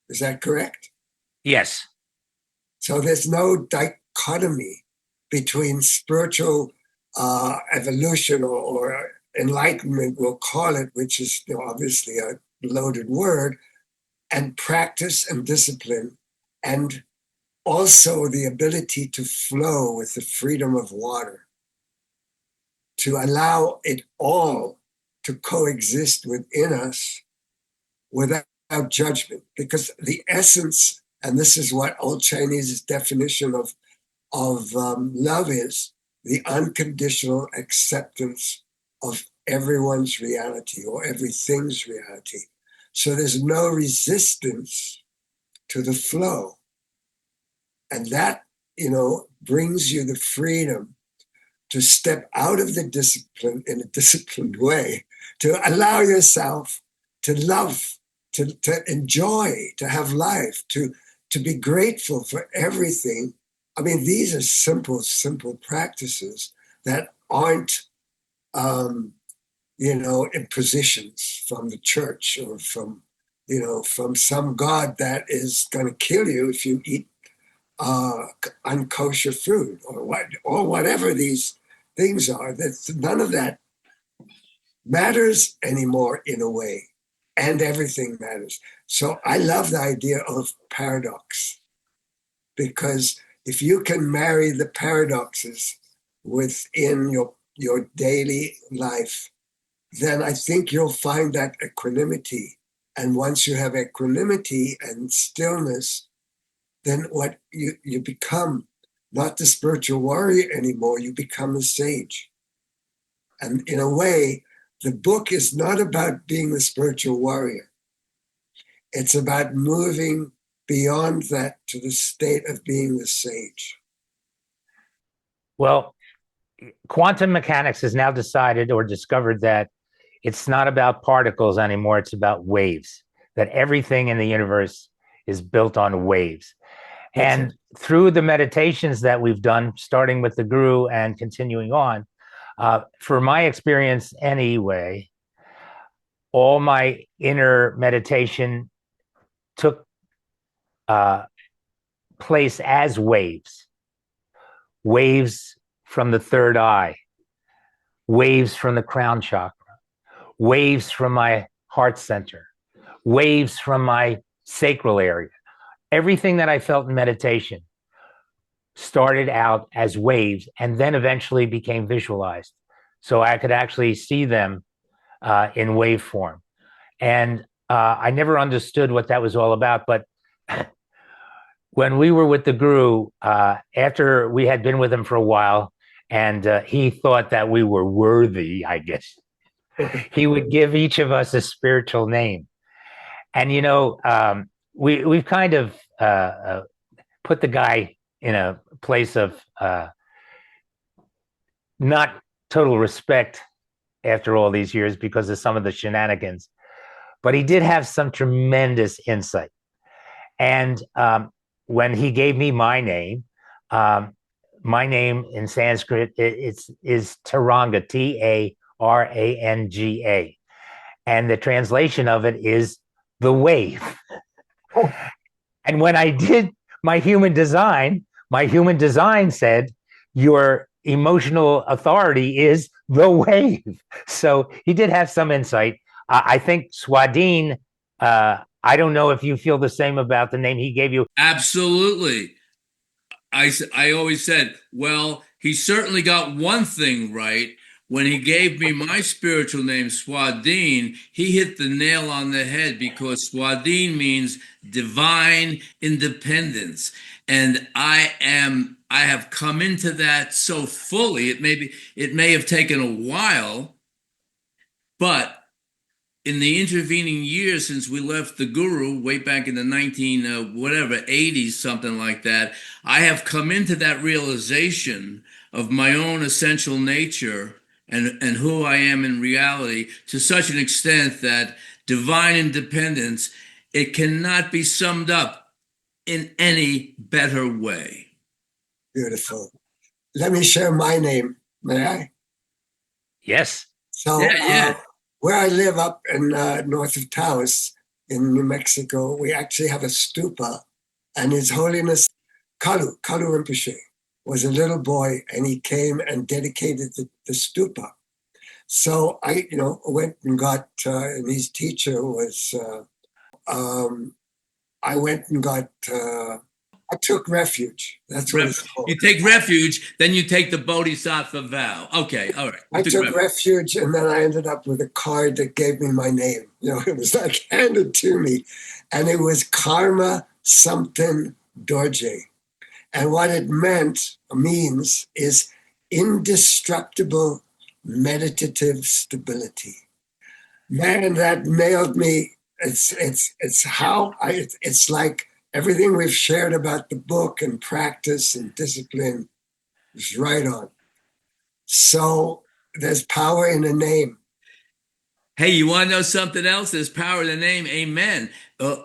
Is that correct? yes. So there's no dichotomy between spiritual evolution or enlightenment, we'll call it, which is obviously a loaded word, and practice and discipline, and also the ability to flow with the freedom of water, to allow it all to coexist within us without judgment. Because the essence, and this is what old Chinese definition of love is, the unconditional acceptance of everyone's reality or everything's reality. So there's no resistance to the flow. And that, brings you the freedom to step out of the discipline in a disciplined way, to allow yourself to love, to enjoy, to have life, to be grateful for everything. I mean, these are simple practices that aren't, impositions from the church or from some God that is going to kill you if you eat unkosher food or whatever these things are. That none of that matters anymore in a way, and everything matters. So I love the idea of paradox, because if you can marry the paradoxes within your daily life, then I think you'll find that equanimity. And once you have equanimity and stillness, then what you become not the spiritual warrior anymore, you become a sage. And in a way, the book is not about being the spiritual warrior. It's about moving beyond that to the state of being the sage. Well, quantum mechanics has now decided or discovered that it's not about particles anymore, it's about waves, that everything in the universe is built on waves. And through the meditations that we've done, starting with the guru and continuing on, for my experience anyway, all my inner meditation took uh, place as waves, waves from the third eye, waves from the crown chakra, waves from my heart center, waves from my sacral area. Everything that I felt in meditation started out as waves and then eventually became visualized. So I could actually see them in wave form. And I never understood what that was all about. But when we were with the guru, after we had been with him for a while, and he thought that we were worthy, I guess, he would give each of us a spiritual name. And, we've kind of put the guy in a place of not total respect after all these years because of some of the shenanigans. But he did have some tremendous insight. And when he gave me my name in Sanskrit is Taranga, Taranga. And the translation of it is the wave. And when I did my human design said your emotional authority is the wave. So he did have some insight. I think Swadine, I don't know if you feel the same about the name he gave you. Absolutely. I always said, well, he certainly got one thing right. When he gave me my spiritual name, Swadine, he hit the nail on the head because Swadine means divine independence. And I have come into that so fully. It may have taken a while, but in the intervening years since we left the guru way back in the 19 whatever 80s, something like that, I have come into that realization of my own essential nature and who I am in reality to such an extent that divine independence, it cannot be summed up in any better way. Beautiful. Let me share my name, may I? Yes. So, Yeah, yeah. where I live up in north of Taos in New Mexico, we actually have a stupa, and His Holiness Kalu Rinpoche, was a little boy, and he came and dedicated the stupa. So I, went and got, and his teacher was, I went and got, I took refuge. That's what it's You called. take refuge, then you take the bodhisattva vow. Okay, all right. You I took took refuge. refuge, and then I ended up with a card that gave me my name. It was like handed to me, and it was Karma something Dorje. And what it means is indestructible meditative stability. Man, that nailed me. It's how it's like everything we've shared about the book and practice and discipline is right on. So there's power in a name. Hey, you want to know something else? There's power in the name. Amen.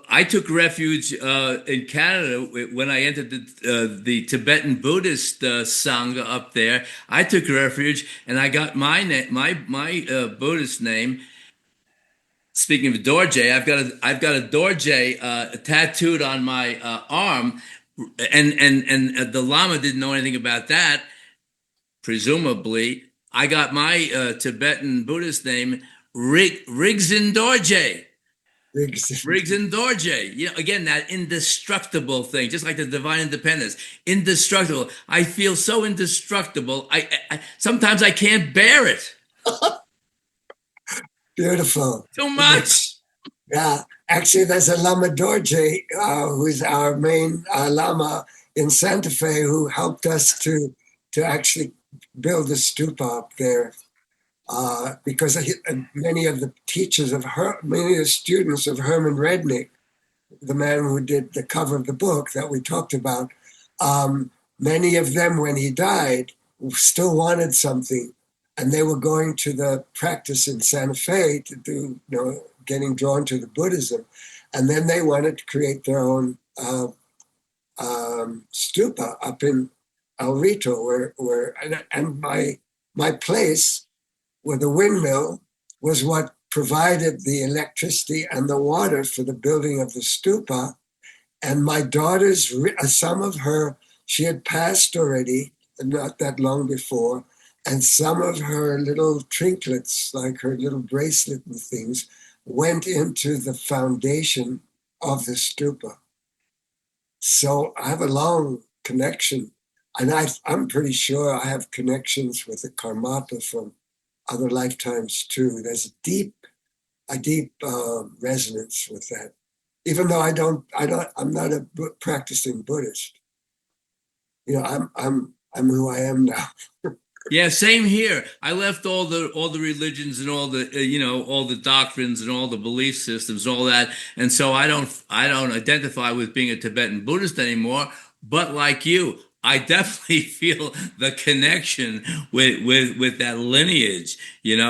I took refuge in Canada when I entered the Tibetan Buddhist Sangha up there. I took refuge, and I got my Buddhist name. Speaking of Dorje, I've got a Dorje tattooed on my arm, and the Lama didn't know anything about that. Presumably, I got my Tibetan Buddhist name Rigzin Dorje. Riggs and Dorje. Again, that indestructible thing, just like the divine independence, indestructible. I feel so indestructible. Sometimes I can't bear it. Beautiful. Too much. Yeah, actually, there's a Lama Dorje, who's our main Lama in Santa Fe, who helped us to actually build the stupa up there. Because many of the many of the students of Herman Rednick, the man who did the cover of the book that we talked about, many of them, when he died, still wanted something, and they were going to the practice in Santa Fe to do, getting drawn to the Buddhism, and then they wanted to create their own stupa up in El Rito, and my place where the windmill was what provided the electricity and the water for the building of the stupa. And my daughter's, some of her, she had passed already, not that long before, and some of her little trinkets, like her little bracelet and things, went into the foundation of the stupa. So I have a long connection, and I'm pretty sure I have connections with the Karmapa from other lifetimes too. There's a deep resonance with that. Even though I'm not a practicing Buddhist. I'm who I am now. Yeah, same here. I left all the religions and all the all the doctrines and all the belief systems, all that, and so I don't identify with being a Tibetan Buddhist anymore. But like you, I definitely feel the connection with that lineage, and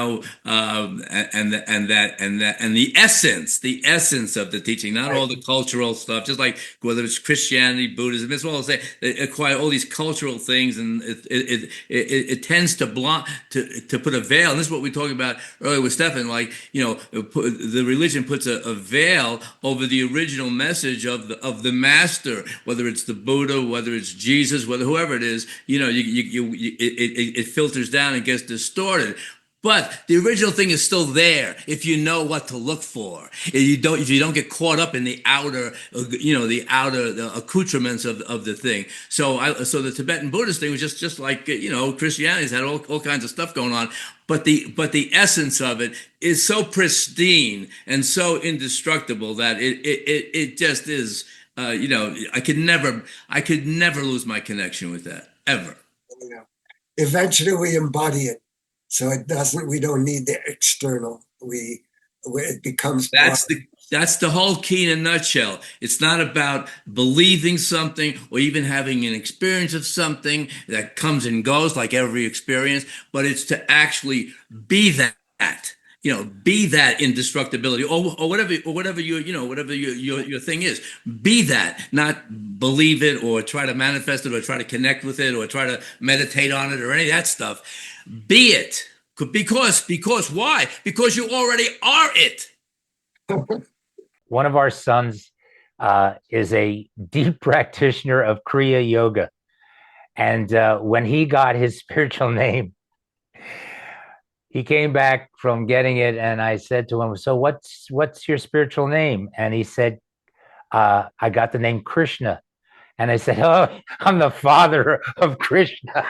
the essence of the teaching, not all Right. the cultural stuff, just like whether it's Christianity, Buddhism, as well as they acquire all these cultural things, and it tends to block to put a veil. And this is what we talked about earlier with Stefan, like the religion puts a veil over the original message of the master, whether it's the Buddha, whether it's Jesus, whether whoever it is, it filters down and gets distorted. But the original thing is still there if you know what to look for. If you don't get caught up in the outer, the accoutrements of the thing. So the Tibetan Buddhist thing was just like Christianity's had all kinds of stuff going on, but the essence of it is so pristine and so indestructible that it just is. I could never lose my connection with that ever. You know, eventually we embody it, so we don't need the external. It becomes part. That's the whole key in a nutshell. It's not about believing something or even having an experience of something that comes and goes like every experience, but it's to actually be that. Be that indestructibility, or whatever your thing is. Be that, not believe it or try to manifest it or try to connect with it or try to meditate on it or any of that stuff. Be it. Because why? Because you already are it. One of our sons is a deep practitioner of Kriya Yoga. And when he got his spiritual name, he came back from getting it, and I said to him, "So what's your spiritual name?" And he said, "I got the name Krishna." And I said, "Oh, I'm the father of Krishna."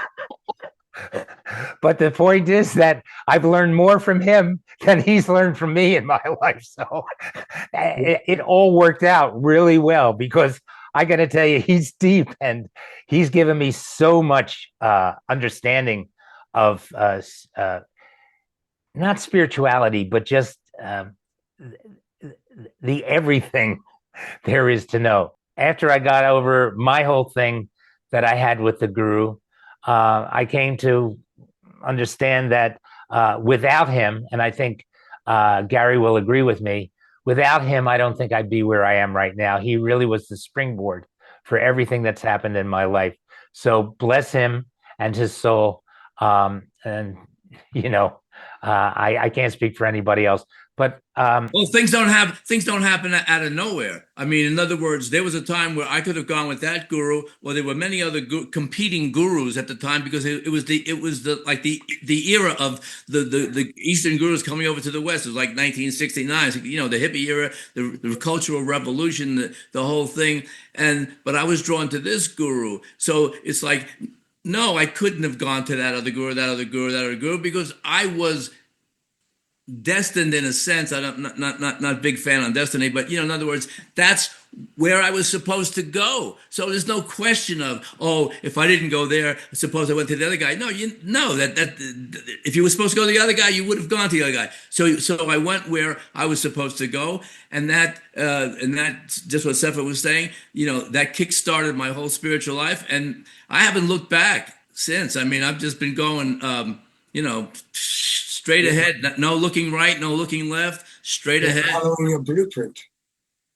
But the point is that I've learned more from him than he's learned from me in my life. So it all worked out really well, because I got to tell you, he's deep, and he's given me so much understanding of not spirituality, but just the everything there is to know. After I got over my whole thing that I had with the guru, I came to understand that without him, and I think Gary will agree with me, without him, I don't think I'd be where I am right now. He really was the springboard for everything that's happened in my life. So bless him and his soul. And, I can't speak for anybody else. But well, things don't happen out of nowhere. I mean, in other words, there was a time where I could have gone with that guru. Well, there were many other competing gurus at the time, because it was the era of the Eastern gurus coming over to the West. It was like 1969, the hippie era, the Cultural Revolution, the whole thing. But I was drawn to this guru. So it's like, no, I couldn't have gone to that other guru, because I was destined in a sense. I'm not big fan on destiny, but in other words, that's where I was supposed to go. So there's no question of, oh, if I didn't go there, suppose I went to the other guy. No, that if you were supposed to go to the other guy, you would have gone to the other guy. So I went where I was supposed to go, and that's just what Sefer was saying. That kick-started my whole spiritual life, and I haven't looked back since. I mean, I've just been going, straight ahead, no looking right, no looking left, straight ahead. Following your blueprint.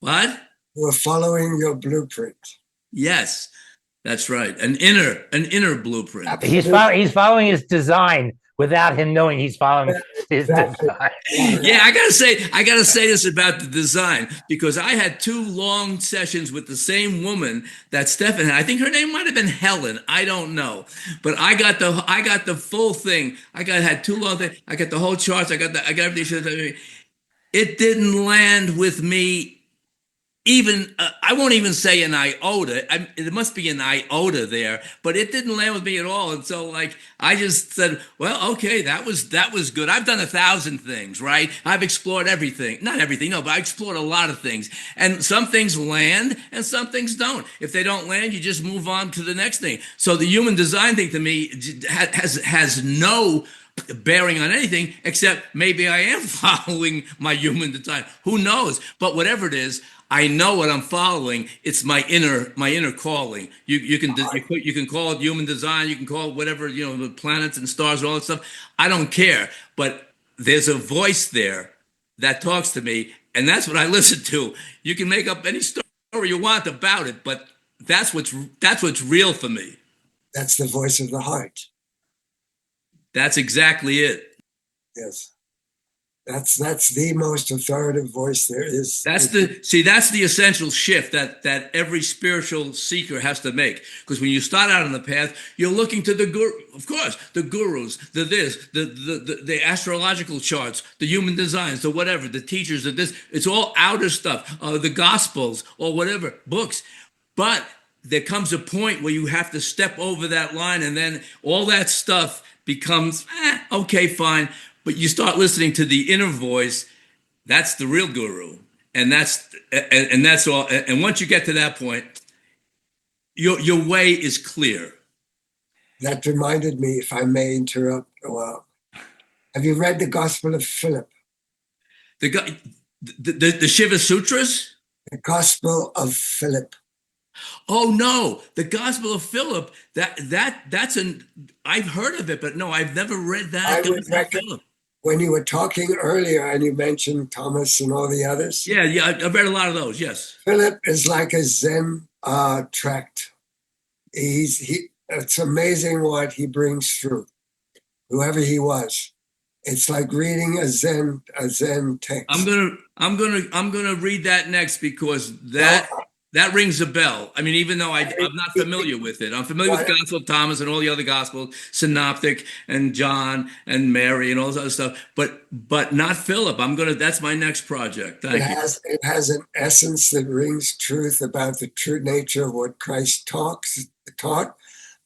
What? We're following your blueprint. Yes, that's right. An inner blueprint. Absolutely. He's following his design without him knowing he's following his design. Yeah, I gotta say this about the design, because I had 2 long sessions with the same woman that Stefan had. I think her name might have been Helen. I don't know, but I got the full thing. Had 2 long things. I got the whole charts. I got everything. It didn't land with me. Even I won't even say an iota. It must be an iota there, but it didn't land with me at all. And so, I just said, well, okay, that was good. I've done 1,000 things, right? I've explored everything, not everything, no, but I explored a lot of things. And some things land, and some things don't. If they don't land, you just move on to the next thing. So the human design thing to me has no bearing on anything except maybe I am following my human design. Who knows? But whatever it is, I know what I'm following. It's my inner calling. You can call it human design. You can call it whatever, the planets and stars and all that stuff. I don't care. But there's a voice there that talks to me, and that's what I listen to. You can make up any story you want about it, but that's what's real for me. That's the voice of the heart. That's exactly it. Yes. That's the most authoritative voice there is. That's the essential shift that every spiritual seeker has to make. Because when you start out on the path, you're looking to the guru, of course, the gurus, the astrological charts, the human designs, the whatever, the teachers, the this. It's all outer stuff, the gospels or whatever books. But there comes a point where you have to step over that line, and then all that stuff becomes okay, fine. But you start listening to the inner voice. That's the real guru, and that's all. And once you get to that point, your way is clear. That reminded me, if I may interrupt. Well, have you read the Gospel of Philip? The Shiva Sutras. The Gospel of Philip. Oh no, the Gospel of Philip. That's an. I've heard of it, but no, I've never read that. I would recommend. When you were talking earlier and you mentioned Thomas and all the others. Yeah, I've read a lot of those, yes. Philip is like a Zen tract. It's amazing what he brings through, whoever he was. It's like reading a Zen text. I'm gonna read that next because that rings a bell. I mean, even though I'm not familiar with it, I'm familiar with Gospel of Thomas and all the other Gospels, Synoptic and John and Mary and all this other stuff, but not Philip. That's my next project. Thank you. It has an essence that rings truth about the true nature of what Christ taught,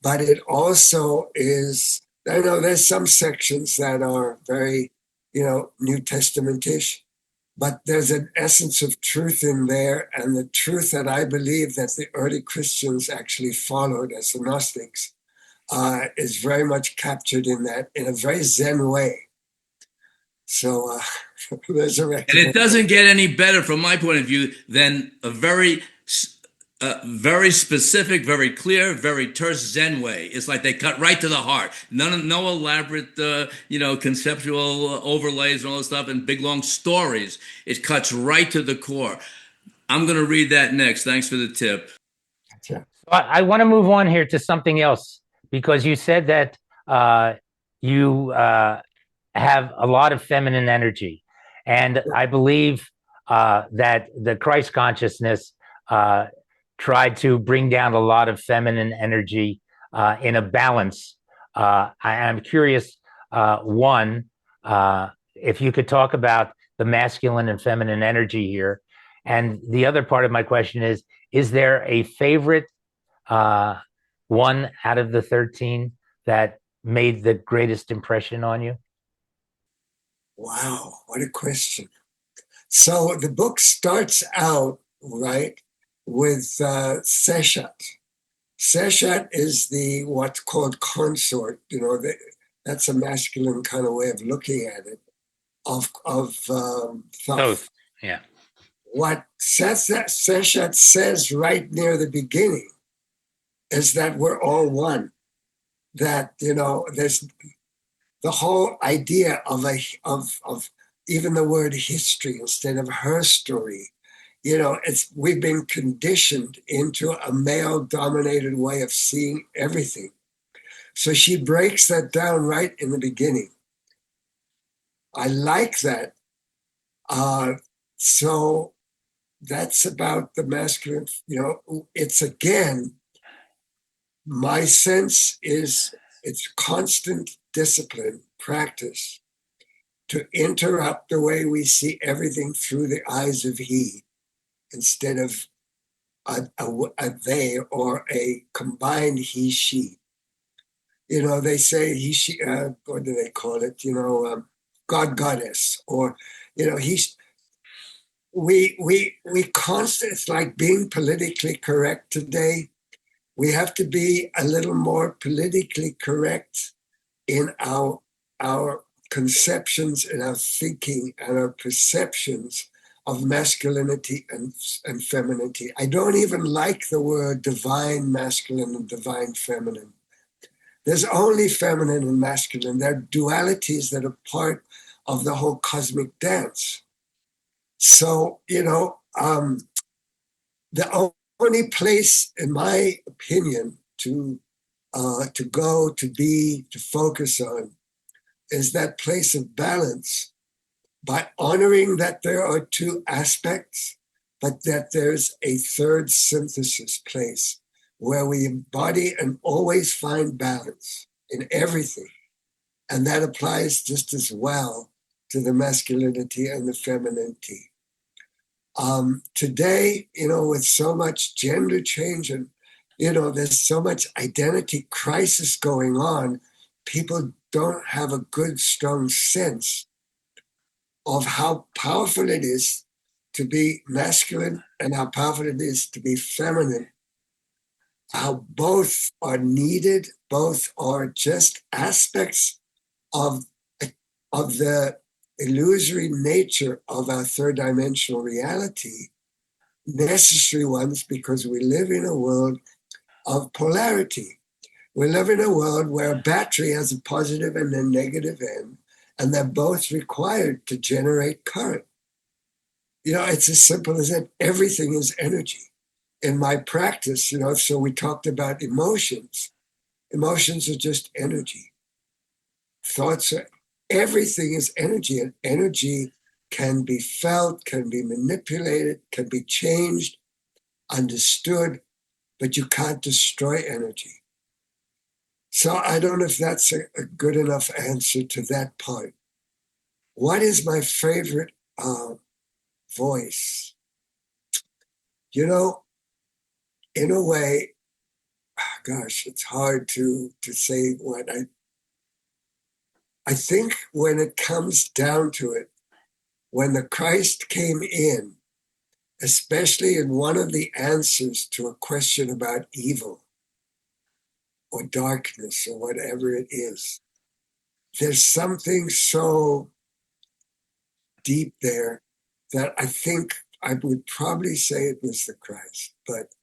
but it also is. I know there's some sections that are very, New Testamentish. But there's an essence of truth in there, and the truth that I believe that the early Christians actually followed as the Gnostics is very much captured in that, in a very Zen way. So there's a recommendation. And it doesn't get any better from my point of view than a very specific, very clear, very terse Zen way. It's like they cut right to the heart. No elaborate, conceptual overlays and all this stuff and big long stories. It cuts right to the core. I'm going to read that next. Thanks for the tip. So I want to move on here to something else, because you said that you have a lot of feminine energy, and I believe that the Christ consciousness tried to bring down a lot of feminine energy in a balance. I'm curious, one, if you could talk about the masculine and feminine energy here. And the other part of my question is there a favorite one out of the 13 that made the greatest impression on you? Wow, what a question. So the book starts out, right, with Seshat. Seshat is what's called consort. That's a masculine kind of way of looking at it. Of Both, yeah. What Seshat says right near the beginning is that we're all one. That there's the whole idea of even the word history instead of her story. We've been conditioned into a male-dominated way of seeing everything. So she breaks that down right in the beginning. I like that. So that's about the masculine. It's again, my sense is it's constant discipline, practice to interrupt the way we see everything through the eyes of he, instead of a they or a combined he, she. They say he, she, what do they call it? God, goddess, or, we constantly, it's like being politically correct today. We have to be a little more politically correct in our our conceptions and our thinking and our perceptions of masculinity and femininity. I don't even like the word divine masculine and divine feminine. There's only feminine and masculine. They're dualities that are part of the whole cosmic dance. So, the only place, in my opinion, to go, to be, to focus on is that place of balance by honoring that there are two aspects, but that there's a third synthesis place where we embody and always find balance in everything. And that applies just as well to the masculinity and the femininity. Today, with so much gender change and, there's so much identity crisis going on, people don't have a good, strong sense of how powerful it is to be masculine and how powerful it is to be feminine, how both are needed, both are just aspects of, of the illusory nature of our third dimensional reality, necessary ones because we live in a world of polarity. We live in a world where a battery has a positive and a negative end, and they're both required to generate current. It's as simple as that. Everything is energy. In my practice, so we talked about emotions. Emotions are just energy. Thoughts are, everything is energy, and energy can be felt, can be manipulated, can be changed, understood, but you can't destroy energy. So I don't know if that's a good enough answer to that part. What is my favorite voice? In a way, gosh, it's hard to say what I think when it comes down to it, when the Christ came in, especially in one of the answers to a question about evil or darkness or whatever it is, there's something so deep there that I think I would probably say it was the Christ, but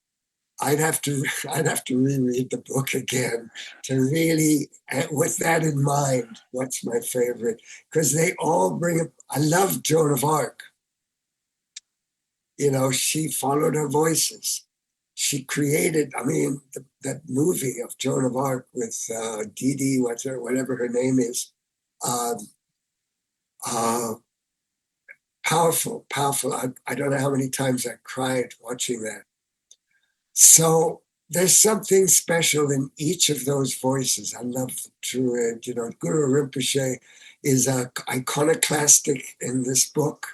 I'd have to reread the book again to really, with that in mind, what's my favorite? Because they all bring up. I love Joan of Arc. She followed her voices. She created. I mean, that movie of Joan of Arc with Dee Dee, whatever her name is. Um, uh, Powerful, powerful. I don't know how many times I cried watching that. So there's something special in each of those voices. I love the Druid. Guru Rinpoche is iconoclastic in this book.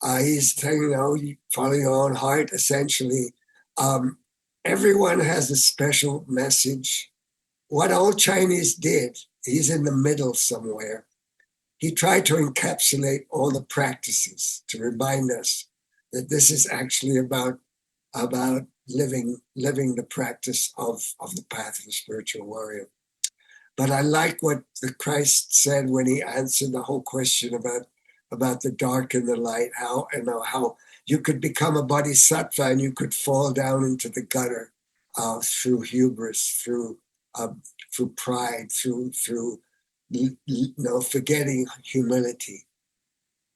He's saying, you follow your own heart, essentially. Everyone has a special message. What old Chinese did, he's in the middle somewhere. He tried to encapsulate all the practices to remind us that this is actually about living the practice of the path of the spiritual warrior. But I like what the Christ said when he answered the whole question about the dark and the light, how you could become a bodhisattva and you could fall down into the gutter through hubris, through pride, through forgetting humility.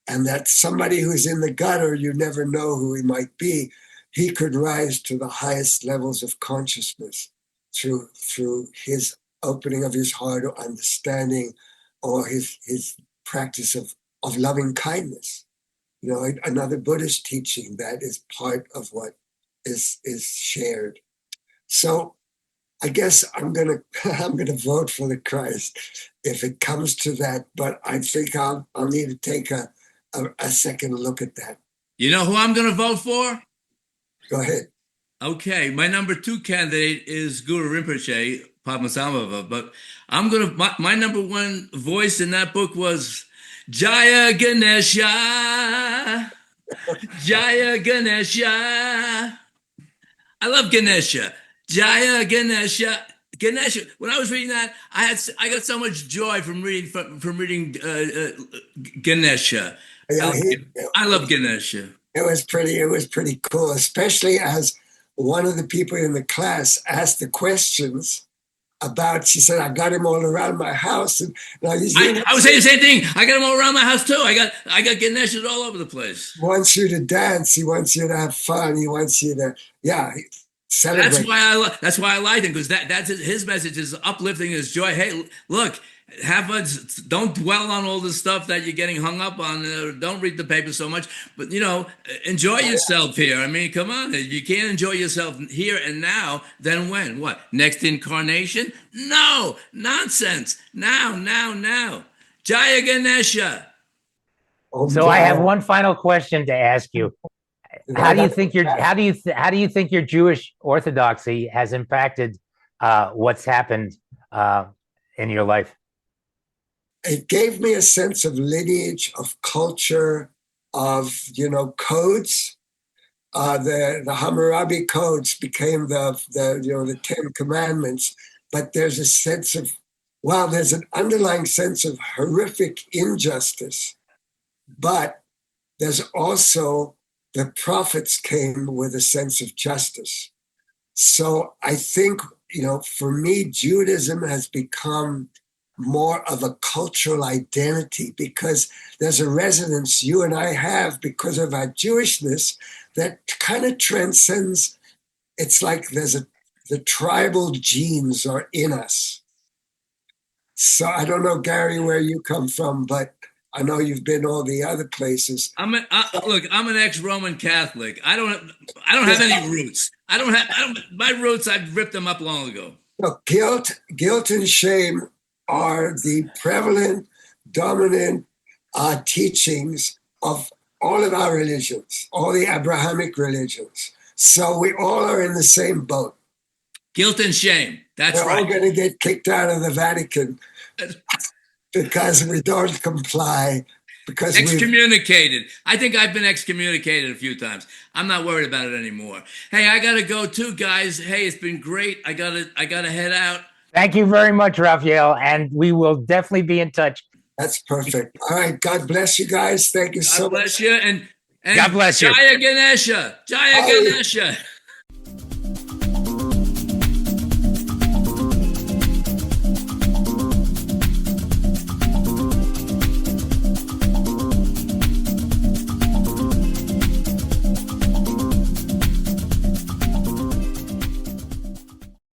And that somebody who's in the gutter, you never know who he might be. He could rise to the highest levels of consciousness through his opening of his heart or understanding, or his practice of loving kindness. Another Buddhist teaching that is part of what is shared. So I guess I'm gonna vote for the Christ if it comes to that. But I think I'll need to take a second look at that. You know who I'm going to vote for? Go ahead. Okay, my number two candidate is Guru Rinpoche, Padmasambhava, but my number one voice in that book was Jaya Ganesha, Jaya Ganesha. I love Ganesha. Jaya Ganesha. Ganesha. When I was reading that, I got so much joy from reading Ganesha. Yeah, I love Ganesha. it was pretty cool, especially as one of the people in the class asked the questions about. She said, "I got him all around my house," and now I was saying the same thing. I got them all around my house too. I got Ganeshas all over the place. wants you to dance. He wants you to have fun. He wants you to, yeah, celebrate. That's why I like him, because that's his message is uplifting, his joy. Hey, look, have fun. Don't dwell on all the stuff that you're getting hung up on. Don't read the paper so much, but enjoy yourself here. I mean, come on. If you can't enjoy yourself here and now, then when? What? Next incarnation? No, nonsense. Now. Jaya Ganesha. So I have one final question to ask you. How do you think your Jewish orthodoxy has impacted what's happened in your life? It gave me a sense of lineage, of culture, of codes. The Hammurabi codes became the 10 Commandments, but there's a sense of, well, there's an underlying sense of horrific injustice, but there's also the prophets came with a sense of justice. So I think, for me, Judaism has become more of a cultural identity because there's a resonance you and I have because of our Jewishness that kind of transcends. It's like the tribal genes are in us. So I don't know, Gary, where you come from, but I know you've been all the other places. Look, I'm an ex-Roman Catholic. I don't have any roots. My roots, I've ripped them up long ago. Look, guilt and shame are the prevalent, dominant teachings of all of our religions, all the Abrahamic religions. So we all are in the same boat. Guilt and shame. That's We're right. all going to get kicked out of the Vatican because we don't comply. Because excommunicated. I think I've been excommunicated a few times. I'm not worried about it anymore. Hey, I gotta go too, guys. Hey, it's been great. I gotta head out. Thank you very much, Raphael, and we will definitely be in touch. That's perfect. All right. God bless you guys. Thank you so much. God bless you. And God bless you. Jaya Ganesha. Jaya Ganesha.